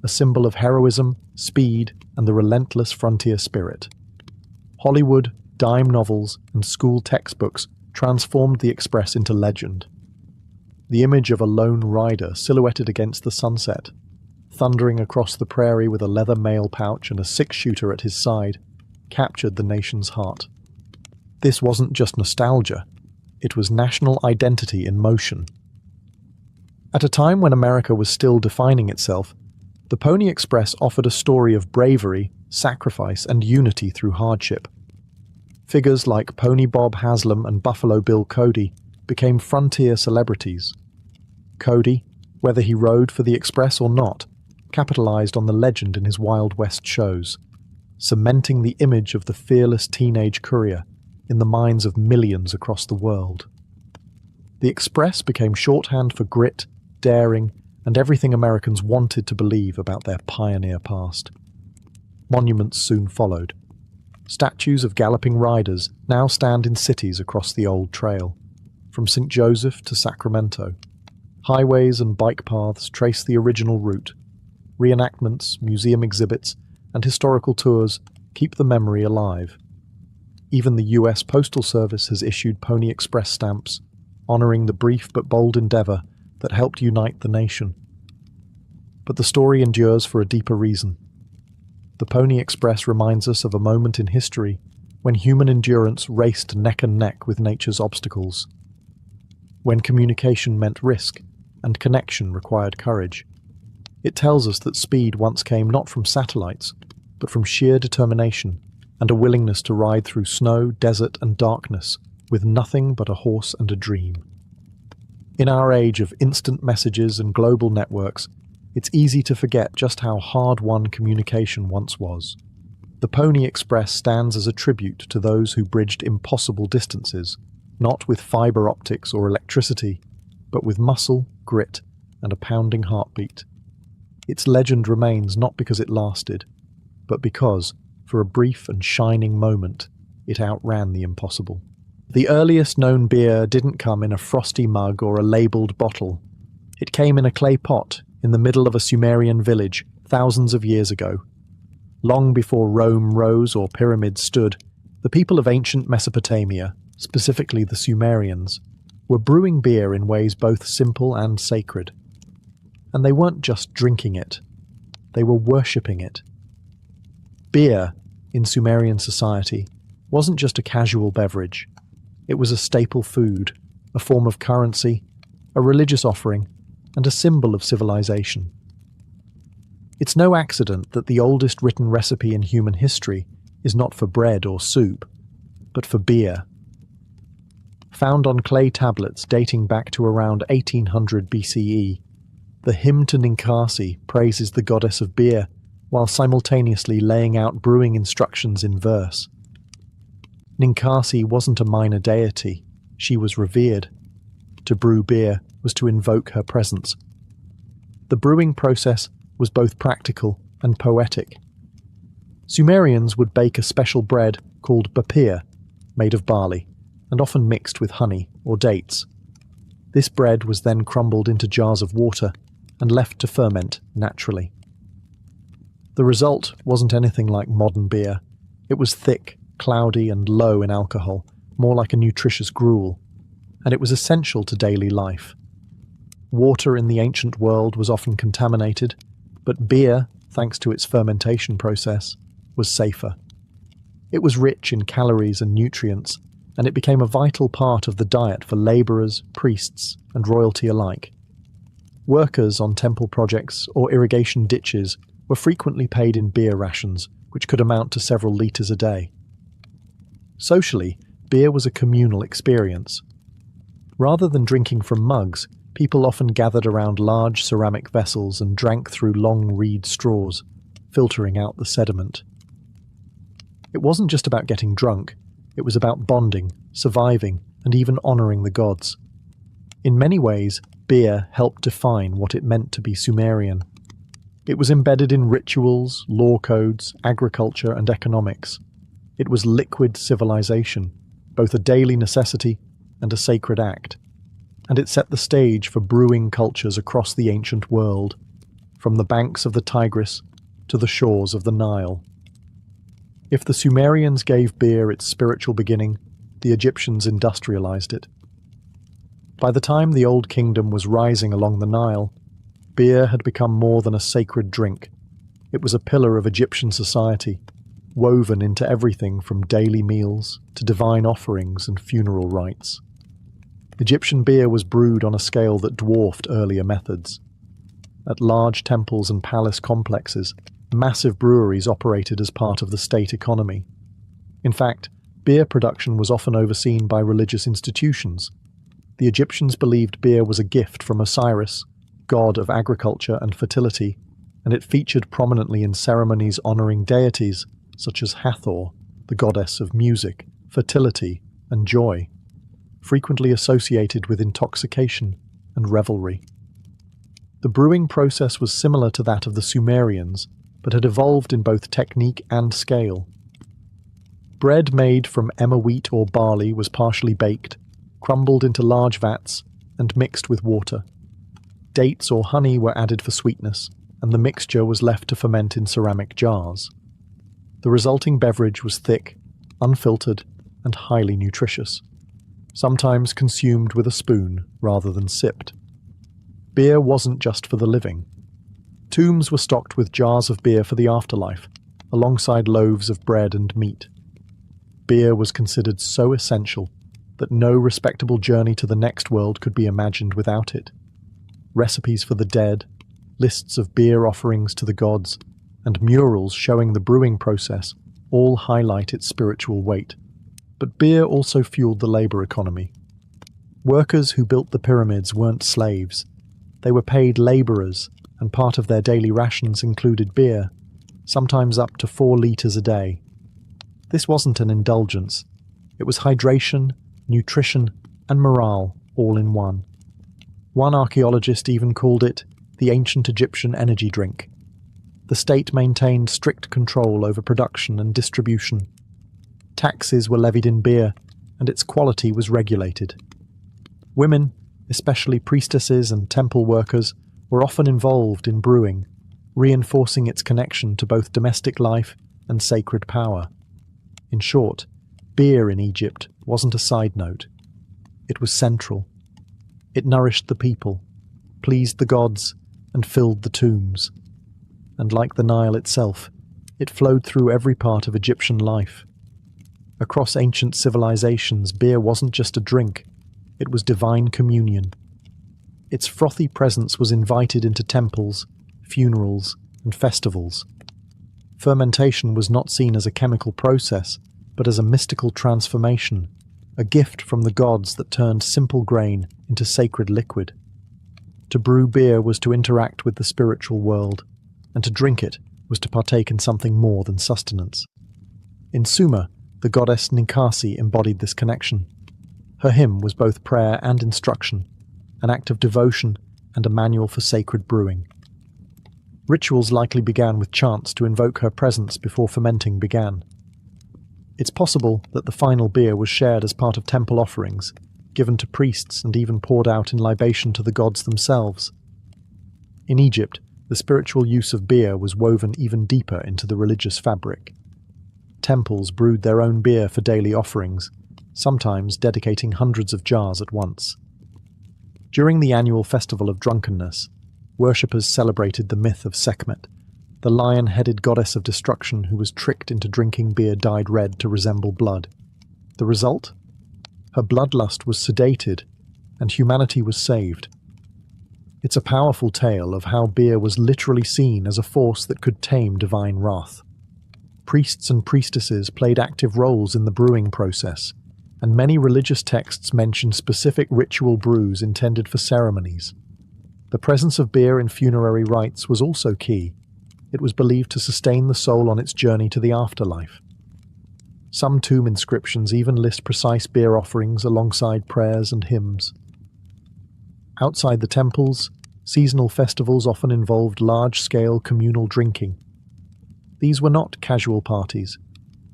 a symbol of heroism, speed, and the relentless frontier spirit. Hollywood, dime novels, and school textbooks transformed the Express into legend. The image of a lone rider silhouetted against the sunset, thundering across the prairie with a leather mail pouch and a six-shooter at his side, captured the nation's heart. This wasn't just nostalgia, it was national identity in motion. At a time when America was still defining itself, the Pony Express offered a story of bravery, sacrifice, and unity through hardship. Figures like Pony Bob Haslam and Buffalo Bill Cody became frontier celebrities. Cody, whether he rode for the Express or not, capitalized on the legend in his Wild West shows, cementing the image of the fearless teenage courier in the minds of millions across the world. The Express became shorthand for grit, daring, and everything Americans wanted to believe about their pioneer past. Monuments soon followed. Statues of galloping riders now stand in cities across the old trail, from St. Joseph to Sacramento. Highways and bike paths trace the original route. Reenactments, museum exhibits, and historical tours keep the memory alive. Even the U.S. Postal Service has issued Pony Express stamps, honoring the brief but bold endeavor that helped unite the nation. But the story endures for a deeper reason. The Pony Express reminds us of a moment in history when human endurance raced neck and neck with nature's obstacles, when communication meant risk and connection required courage. It tells us that speed once came not from satellites, but from sheer determination and a willingness to ride through snow, desert, and darkness with nothing but a horse and a dream. In our age of instant messages and global networks, it's easy to forget just how hard-won communication once was. The Pony Express stands as a tribute to those who bridged impossible distances, not with fiber optics or electricity, but with muscle, grit, and a pounding heartbeat. Its legend remains not because it lasted, but because, for a brief and shining moment, it outran the impossible. The earliest known beer didn't come in a frosty mug or a labelled bottle. It came in a clay pot in the middle of a Sumerian village thousands of years ago. Long before Rome rose or pyramids stood, the people of ancient Mesopotamia, specifically the Sumerians, were brewing beer in ways both simple and sacred. And they weren't just drinking it, they were worshipping it. Beer, in Sumerian society, wasn't just a casual beverage. It was a staple food, a form of currency, a religious offering, and a symbol of civilization. It's no accident that the oldest written recipe in human history is not for bread or soup, but for beer. Found on clay tablets dating back to around 1800 BCE, the hymn to Ninkasi praises the goddess of beer while simultaneously laying out brewing instructions in verse. Ninkasi wasn't a minor deity, she was revered. To brew beer was to invoke her presence. The brewing process was both practical and poetic. Sumerians would bake a special bread called bapir, made of barley, and often mixed with honey or dates. This bread was then crumbled into jars of water and left to ferment naturally. The result wasn't anything like modern beer. It was thick, cloudy, and low in alcohol, more like a nutritious gruel, and it was essential to daily life. Water in the ancient world was often contaminated, but beer, thanks to its fermentation process, was safer. It was rich in calories and nutrients, and it became a vital part of the diet for labourers, priests, and royalty alike. Workers on temple projects or irrigation ditches were frequently paid in beer rations, which could amount to several litres a day. Socially, beer was a communal experience. Rather than drinking from mugs, people often gathered around large ceramic vessels and drank through long reed straws, filtering out the sediment. It wasn't just about getting drunk, it was about bonding, surviving, and even honouring the gods. In many ways, beer helped define what it meant to be Sumerian. It was embedded in rituals, law codes, agriculture, and economics. It was liquid civilization, both a daily necessity and a sacred act. And it set the stage for brewing cultures across the ancient world, from the banks of the Tigris to the shores of the Nile. If the Sumerians gave beer its spiritual beginning, the Egyptians industrialized it. By the time the Old Kingdom was rising along the Nile, beer had become more than a sacred drink. It was a pillar of Egyptian society, woven into everything from daily meals to divine offerings and funeral rites. Egyptian beer was brewed on a scale that dwarfed earlier methods. At large temples and palace complexes, massive breweries operated as part of the state economy. In fact, beer production was often overseen by religious institutions. The Egyptians believed beer was a gift from Osiris, god of agriculture and fertility, and it featured prominently in ceremonies honouring deities such as Hathor, the goddess of music, fertility, and joy, frequently associated with intoxication and revelry. The brewing process was similar to that of the Sumerians, but had evolved in both technique and scale. Bread made from emmer wheat or barley was partially baked, crumbled into large vats, and mixed with water. Dates or honey were added for sweetness, and the mixture was left to ferment in ceramic jars. The resulting beverage was thick, unfiltered, and highly nutritious, sometimes consumed with a spoon rather than sipped. Beer wasn't just for the living. Tombs were stocked with jars of beer for the afterlife, alongside loaves of bread and meat. Beer was considered so essential that no respectable journey to the next world could be imagined without it. Recipes for the dead, lists of beer offerings to the gods, and murals showing the brewing process all highlight its spiritual weight. But beer also fueled the labor economy. Workers who built the pyramids weren't slaves. They were paid laborers, and part of their daily rations included beer, sometimes up to 4 liters a day. This wasn't an indulgence. It was hydration, nutrition, and morale all in one. One archaeologist even called it the ancient Egyptian energy drink. The state maintained strict control over production and distribution. Taxes were levied in beer, and its quality was regulated. Women, especially priestesses and temple workers, were often involved in brewing, reinforcing its connection to both domestic life and sacred power. In short, beer in Egypt wasn't a side note. It was central. It nourished the people, pleased the gods, and filled the tombs. And like the Nile itself, it flowed through every part of Egyptian life. Across ancient civilizations, beer wasn't just a drink, it was divine communion. Its frothy presence was invited into temples, funerals, and festivals. Fermentation was not seen as a chemical process, but as a mystical transformation, a gift from the gods that turned simple grain into sacred liquid. To brew beer was to interact with the spiritual world, and to drink it was to partake in something more than sustenance. In Sumer, the goddess Ninkasi embodied this connection. Her hymn was both prayer and instruction, an act of devotion and a manual for sacred brewing. Rituals likely began with chants to invoke her presence before fermenting began. It's possible that the final beer was shared as part of temple offerings, given to priests and even poured out in libation to the gods themselves. In Egypt, the spiritual use of beer was woven even deeper into the religious fabric. Temples brewed their own beer for daily offerings, sometimes dedicating hundreds of jars at once. During the annual festival of drunkenness, worshippers celebrated the myth of Sekhmet, the lion-headed goddess of destruction who was tricked into drinking beer dyed red to resemble blood. The result? Her bloodlust was sedated, and humanity was saved. It's a powerful tale of how beer was literally seen as a force that could tame divine wrath. Priests and priestesses played active roles in the brewing process, and many religious texts mention specific ritual brews intended for ceremonies. The presence of beer in funerary rites was also key. It was believed to sustain the soul on its journey to the afterlife. Some tomb inscriptions even list precise beer offerings alongside prayers and hymns. Outside the temples, seasonal festivals often involved large-scale communal drinking. These were not casual parties.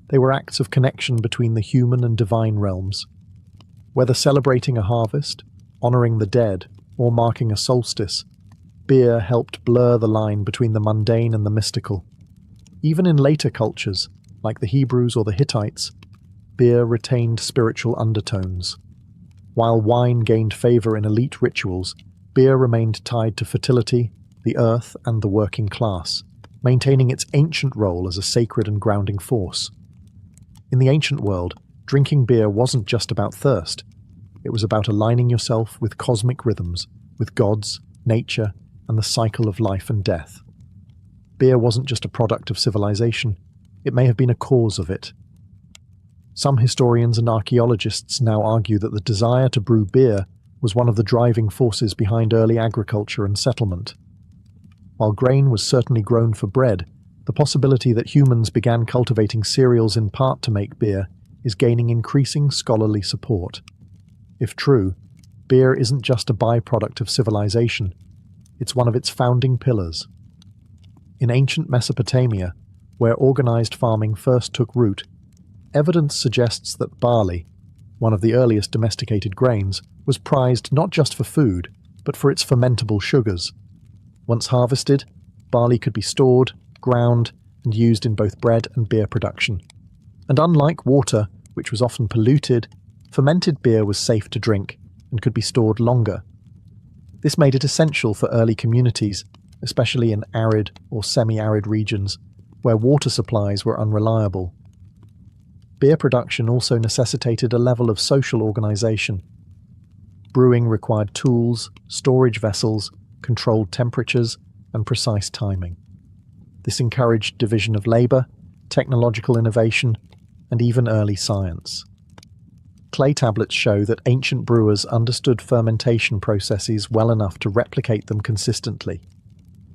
They were acts of connection between the human and divine realms. Whether celebrating a harvest, honoring the dead, or marking a solstice, beer helped blur the line between the mundane and the mystical. Even in later cultures, like the Hebrews or the Hittites, beer retained spiritual undertones. While wine gained favor in elite rituals, beer remained tied to fertility, the earth, and the working class, maintaining its ancient role as a sacred and grounding force. In the ancient world, drinking beer wasn't just about thirst. It was about aligning yourself with cosmic rhythms, with gods, nature, and the cycle of life and death. Beer wasn't just a product of civilization, it may have been a cause of it. Some historians and archaeologists now argue that the desire to brew beer was one of the driving forces behind early agriculture and settlement. While grain was certainly grown for bread, the possibility that humans began cultivating cereals in part to make beer is gaining increasing scholarly support. If true, beer isn't just a byproduct of civilization, it's one of its founding pillars. In ancient Mesopotamia, where organized farming first took root, evidence suggests that barley, one of the earliest domesticated grains, was prized not just for food, but for its fermentable sugars. Once harvested, barley could be stored, ground, and used in both bread and beer production. And unlike water, which was often polluted, fermented beer was safe to drink and could be stored longer. This made it essential for early communities, especially in arid or semi-arid regions, where water supplies were unreliable. Beer production also necessitated a level of social organization. Brewing required tools, storage vessels, controlled temperatures, and precise timing. This encouraged division of labour, technological innovation, and even early science. Clay tablets show that ancient brewers understood fermentation processes well enough to replicate them consistently.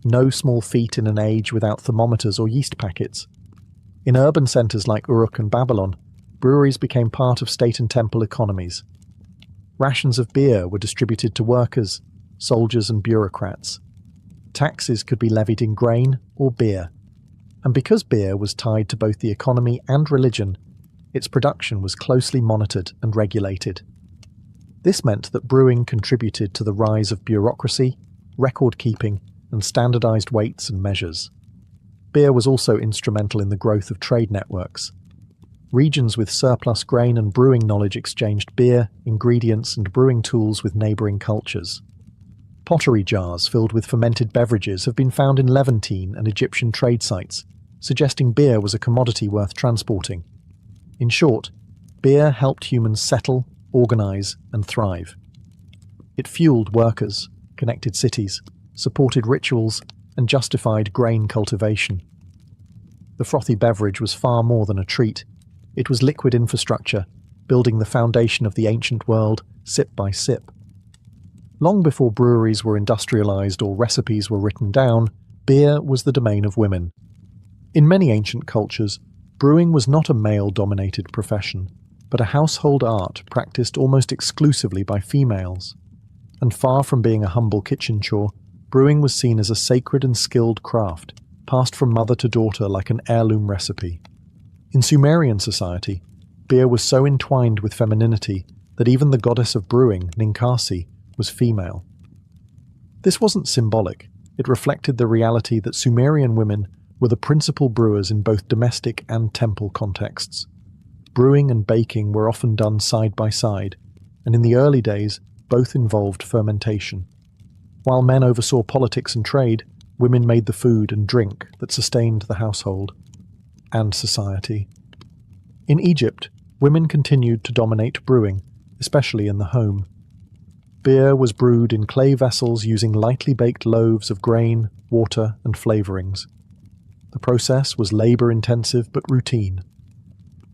No small feat in an age without thermometers or yeast packets. In urban centres like Uruk and Babylon, breweries became part of state and temple economies. Rations of beer were distributed to workers, soldiers and bureaucrats. Taxes could be levied in grain or beer. And because beer was tied to both the economy and religion, its production was closely monitored and regulated. This meant that brewing contributed to the rise of bureaucracy, record-keeping, and standardized weights and measures. Beer was also instrumental in the growth of trade networks. Regions with surplus grain and brewing knowledge exchanged beer, ingredients, and brewing tools with neighbouring cultures. Pottery jars filled with fermented beverages have been found in Levantine and Egyptian trade sites, suggesting beer was a commodity worth transporting. In short, beer helped humans settle, organise, and thrive. It fueled workers, connected cities, supported rituals, and justified grain cultivation. The frothy beverage was far more than a treat. It was liquid infrastructure, building the foundation of the ancient world, sip by sip. Long before breweries were industrialised or recipes were written down, beer was the domain of women. In many ancient cultures, brewing was not a male-dominated profession, but a household art practiced almost exclusively by females. And far from being a humble kitchen chore, brewing was seen as a sacred and skilled craft, passed from mother to daughter like an heirloom recipe. In Sumerian society, beer was so entwined with femininity that even the goddess of brewing, Ninkasi, was female. This wasn't symbolic, it reflected the reality that Sumerian women were the principal brewers in both domestic and temple contexts. Brewing and baking were often done side by side, and in the early days, both involved fermentation. While men oversaw politics and trade, women made the food and drink that sustained the household and society. In Egypt, women continued to dominate brewing, especially in the home. Beer was brewed in clay vessels using lightly baked loaves of grain, water, and flavourings. The process was labour-intensive but routine.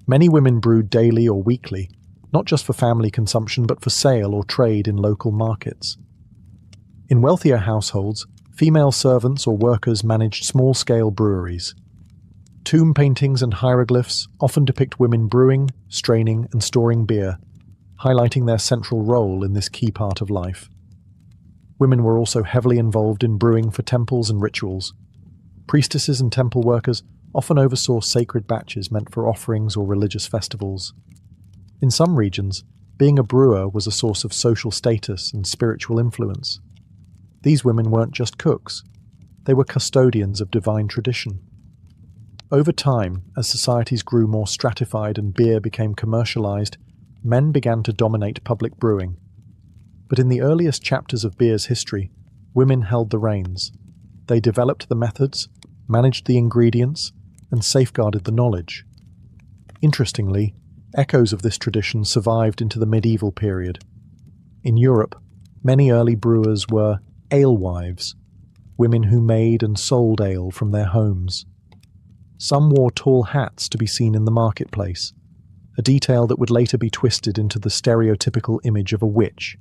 Many women brewed daily or weekly, not just for family consumption but for sale or trade in local markets. In wealthier households, female servants or workers managed small-scale breweries. Tomb paintings and hieroglyphs often depict women brewing, straining, and storing beer, highlighting their central role in this key part of life. Women were also heavily involved in brewing for temples and rituals. Priestesses and temple workers often oversaw sacred batches meant for offerings or religious festivals. In some regions, being a brewer was a source of social status and spiritual influence. These women weren't just cooks, they were custodians of divine tradition. Over time, as societies grew more stratified and beer became commercialized, men began to dominate public brewing. But in the earliest chapters of beer's history, women held the reins. They developed the methods, managed the ingredients, and safeguarded the knowledge. Interestingly, echoes of this tradition survived into the medieval period. In Europe, many early brewers were alewives, women who made and sold ale from their homes. Some wore tall hats to be seen in the marketplace, a detail that would later be twisted into the stereotypical image of a witch.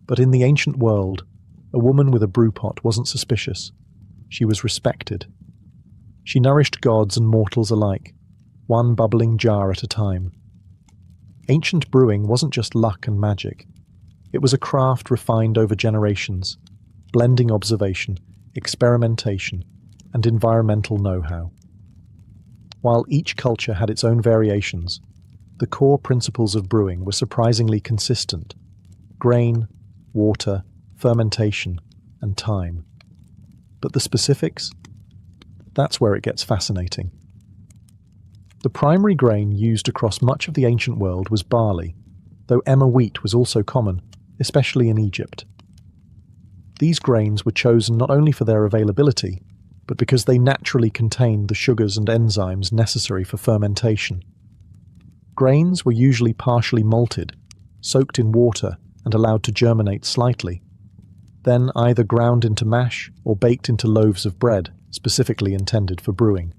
But in the ancient world, a woman with a brewpot wasn't suspicious. She was respected. She nourished gods and mortals alike, one bubbling jar at a time. Ancient brewing wasn't just luck and magic. It was a craft refined over generations, blending observation, experimentation, and environmental know-how. While each culture had its own variations, the core principles of brewing were surprisingly consistent: grain, water, fermentation, and time. But the specifics? That's where it gets fascinating. The primary grain used across much of the ancient world was barley, though emmer wheat was also common, especially in Egypt. These grains were chosen not only for their availability, but because they naturally contained the sugars and enzymes necessary for fermentation. Grains were usually partially malted, soaked in water and allowed to germinate slightly, then either ground into mash or baked into loaves of bread, specifically intended for brewing.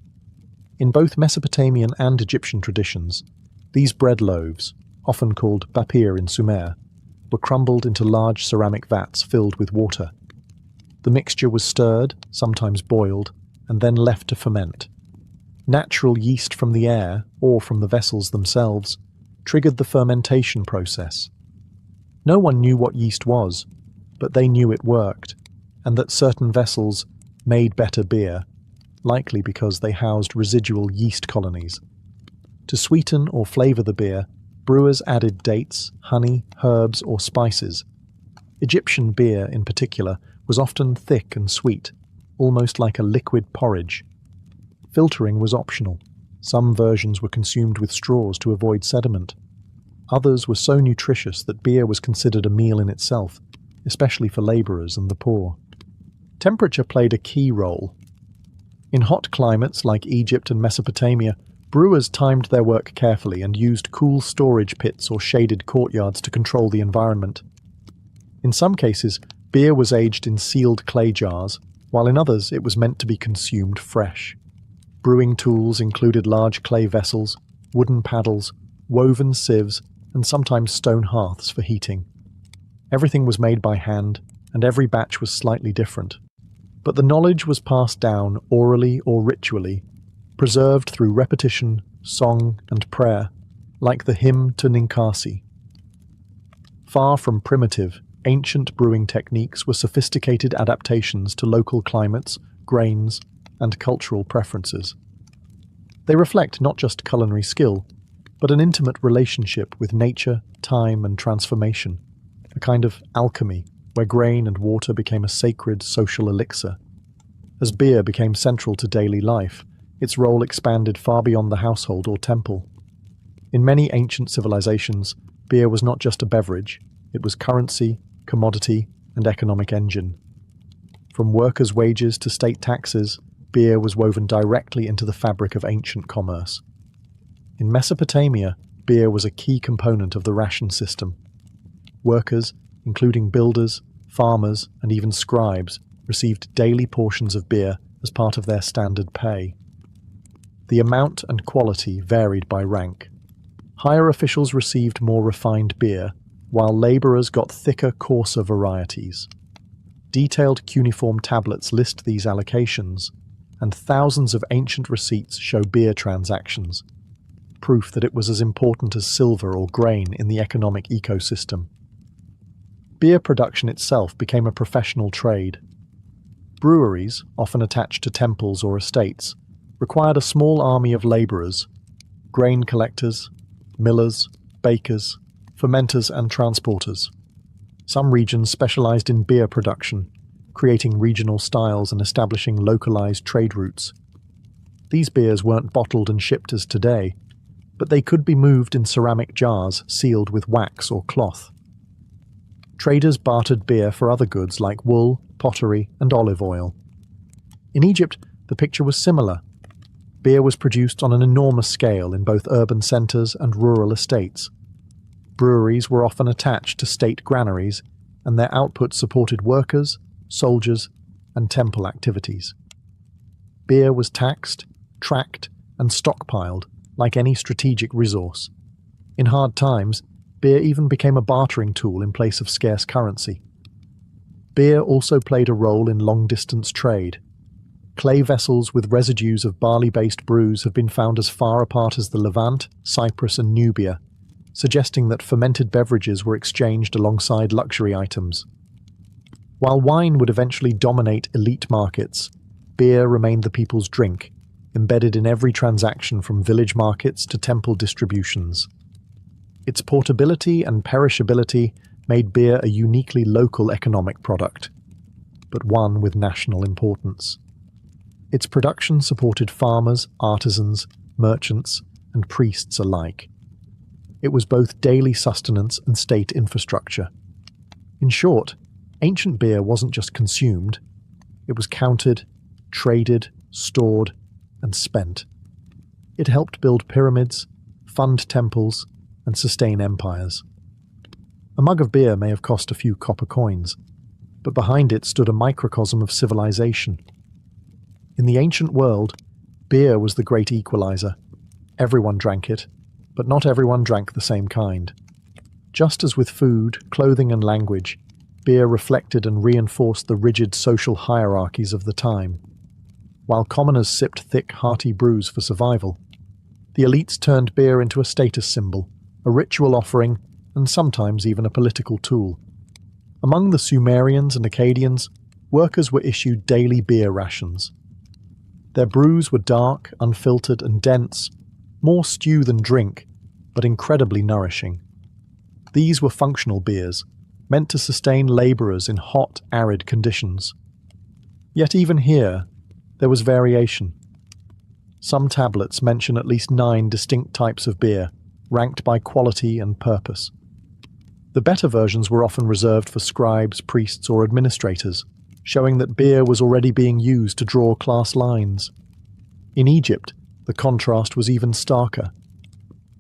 In both Mesopotamian and Egyptian traditions, these bread loaves, often called bapir in Sumer, were crumbled into large ceramic vats filled with water. The mixture was stirred, sometimes boiled, and then left to ferment. Natural yeast from the air, or from the vessels themselves, triggered the fermentation process. No one knew what yeast was, but they knew it worked, and that certain vessels made better beer, likely because they housed residual yeast colonies. To sweeten or flavour the beer, brewers added dates, honey, herbs, or spices. Egyptian beer, in particular, was often thick and sweet, almost like a liquid porridge. Filtering was optional. Some versions were consumed with straws to avoid sediment. Others were so nutritious that beer was considered a meal in itself, especially for labourers and the poor. Temperature played a key role. In hot climates like Egypt and Mesopotamia, brewers timed their work carefully and used cool storage pits or shaded courtyards to control the environment. In some cases, beer was aged in sealed clay jars, while in others it was meant to be consumed fresh. Brewing tools included large clay vessels, wooden paddles, woven sieves, and sometimes stone hearths for heating. Everything was made by hand, and every batch was slightly different. But the knowledge was passed down orally or ritually, preserved through repetition, song, and prayer, like the hymn to Ninkasi. Far from primitive, ancient brewing techniques were sophisticated adaptations to local climates, grains, and cultural preferences. They reflect not just culinary skill, but an intimate relationship with nature, time, and transformation, a kind of alchemy where grain and water became a sacred social elixir. As beer became central to daily life, its role expanded far beyond the household or temple. In many ancient civilizations, beer was not just a beverage, it was currency, commodity, and economic engine. From workers' wages to state taxes, beer was woven directly into the fabric of ancient commerce. In Mesopotamia, beer was a key component of the ration system. Workers, including builders, farmers, and even scribes, received daily portions of beer as part of their standard pay. The amount and quality varied by rank. Higher officials received more refined beer, while labourers got thicker, coarser varieties. Detailed cuneiform tablets list these allocations, and thousands of ancient receipts show beer transactions, proof that it was as important as silver or grain in the economic ecosystem. Beer production itself became a professional trade. Breweries, often attached to temples or estates, required a small army of labourers, grain collectors, millers, bakers, fermenters and transporters. Some regions specialised in beer production, creating regional styles and establishing localised trade routes. These beers weren't bottled and shipped as today, but they could be moved in ceramic jars sealed with wax or cloth. Traders bartered beer for other goods like wool, pottery, and olive oil. In Egypt, the picture was similar. Beer was produced on an enormous scale in both urban centres and rural estates. Breweries were often attached to state granaries, and their output supported workers, soldiers, and temple activities. Beer was taxed, tracked, and stockpiled like any strategic resource. In hard times, beer even became a bartering tool in place of scarce currency. Beer also played a role in long-distance trade. Clay vessels with residues of barley-based brews have been found as far apart as the Levant, Cyprus, and Nubia, suggesting that fermented beverages were exchanged alongside luxury items. While wine would eventually dominate elite markets, beer remained the people's drink, embedded in every transaction from village markets to temple distributions. Its portability and perishability made beer a uniquely local economic product, but one with national importance. Its production supported farmers, artisans, merchants, and priests alike. It was both daily sustenance and state infrastructure. In short, ancient beer wasn't just consumed, it was counted, traded, stored, and spent. It helped build pyramids, fund temples, and sustain empires. A mug of beer may have cost a few copper coins, but behind it stood a microcosm of civilization. In the ancient world, beer was the great equalizer. Everyone drank it, but not everyone drank the same kind. Just as with food, clothing, and language, beer reflected and reinforced the rigid social hierarchies of the time. While commoners sipped thick, hearty brews for survival, the elites turned beer into a status symbol, a ritual offering, and sometimes even a political tool. Among the Sumerians and Akkadians, workers were issued daily beer rations. Their brews were dark, unfiltered, and dense, more stew than drink, but incredibly nourishing. These were functional beers, meant to sustain labourers in hot, arid conditions. Yet even here, there was variation. Some tablets mention at least 9 distinct types of beer, ranked by quality and purpose. The better versions were often reserved for scribes, priests, or administrators, showing that beer was already being used to draw class lines. In Egypt, the contrast was even starker.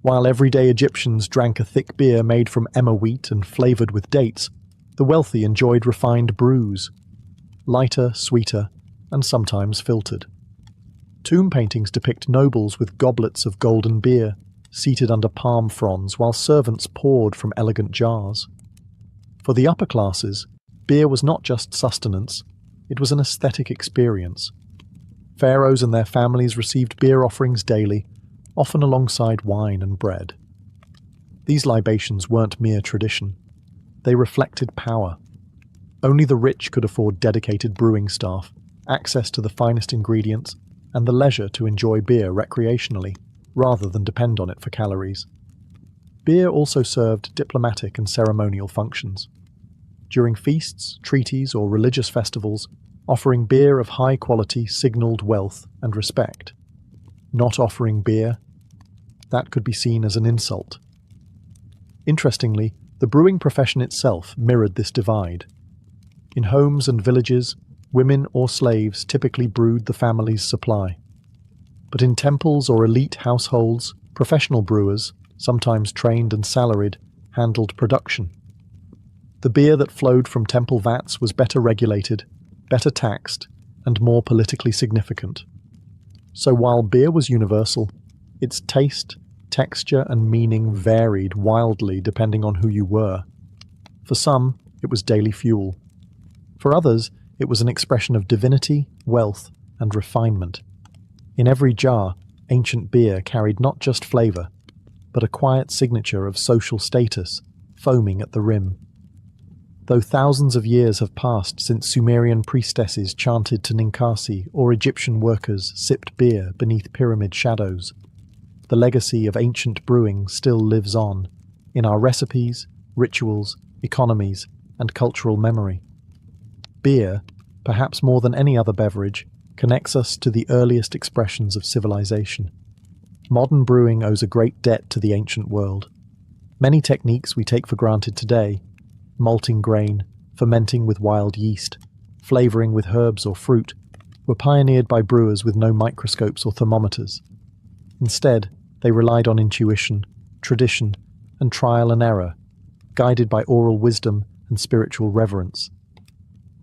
While everyday Egyptians drank a thick beer made from emmer wheat and flavoured with dates, the wealthy enjoyed refined brews, lighter, sweeter, and sometimes filtered. Tomb paintings depict nobles with goblets of golden beer, seated under palm fronds while servants poured from elegant jars. For the upper classes, beer was not just sustenance, it was an aesthetic experience. Pharaohs and their families received beer offerings daily, often alongside wine and bread. These libations weren't mere tradition. They reflected power. Only the rich could afford dedicated brewing staff, access to the finest ingredients, and the leisure to enjoy beer recreationally, rather than depend on it for calories. Beer also served diplomatic and ceremonial functions. During feasts, treaties, or religious festivals, offering beer of high quality signalled wealth and respect. Not offering beer, that could be seen as an insult. Interestingly, the brewing profession itself mirrored this divide. In homes and villages, women or slaves typically brewed the family's supply. But in temples or elite households, professional brewers, sometimes trained and salaried, handled production. The beer that flowed from temple vats was better regulated, better taxed, and more politically significant. So while beer was universal, its taste, texture, and meaning varied wildly depending on who you were. For some, it was daily fuel. For others, it was an expression of divinity, wealth, and refinement. In every jar, ancient beer carried not just flavour, but a quiet signature of social status, foaming at the rim. Though thousands of years have passed since Sumerian priestesses chanted to Ninkasi or Egyptian workers sipped beer beneath pyramid shadows, the legacy of ancient brewing still lives on, in our recipes, rituals, economies, and cultural memory. Beer, perhaps more than any other beverage, connects us to the earliest expressions of civilization. Modern brewing owes a great debt to the ancient world. Many techniques we take for granted today, malting grain, fermenting with wild yeast, flavouring with herbs or fruit, were pioneered by brewers with no microscopes or thermometers. Instead, they relied on intuition, tradition, and trial and error, guided by oral wisdom and spiritual reverence.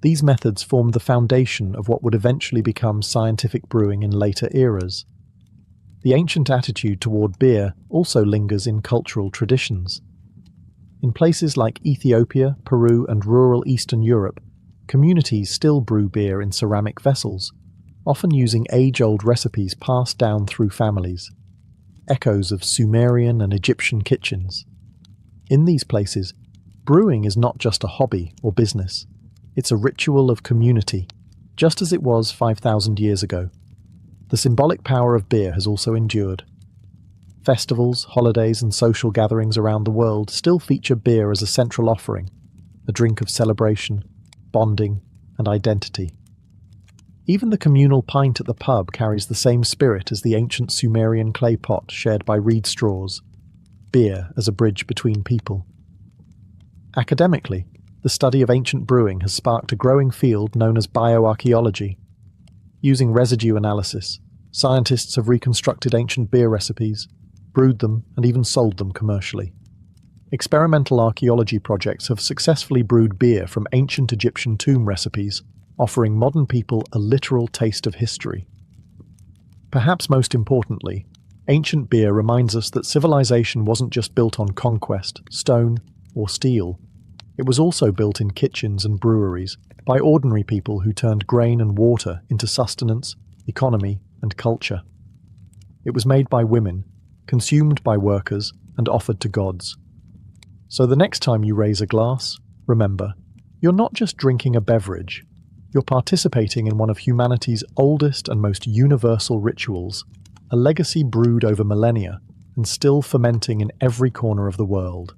These methods formed the foundation of what would eventually become scientific brewing in later eras. The ancient attitude toward beer also lingers in cultural traditions. In places like Ethiopia, Peru, and rural Eastern Europe, communities still brew beer in ceramic vessels, often using age-old recipes passed down through families, echoes of Sumerian and Egyptian kitchens. In these places, brewing is not just a hobby or business. It's a ritual of community, just as it was 5,000 years ago. The symbolic power of beer has also endured. Festivals, holidays, and social gatherings around the world still feature beer as a central offering, a drink of celebration, bonding, and identity. Even the communal pint at the pub carries the same spirit as the ancient Sumerian clay pot shared by reed straws, beer as a bridge between people. Academically, the study of ancient brewing has sparked a growing field known as bioarchaeology. Using residue analysis, scientists have reconstructed ancient beer recipes, brewed them, and even sold them commercially. Experimental archaeology projects have successfully brewed beer from ancient Egyptian tomb recipes, offering modern people a literal taste of history. Perhaps most importantly, ancient beer reminds us that civilization wasn't just built on conquest, stone, or steel. It was also built in kitchens and breweries by ordinary people who turned grain and water into sustenance, economy, and culture. It was made by women, consumed by workers, and offered to gods. So the next time you raise a glass, remember, you're not just drinking a beverage, you're participating in one of humanity's oldest and most universal rituals, a legacy brewed over millennia and still fermenting in every corner of the world.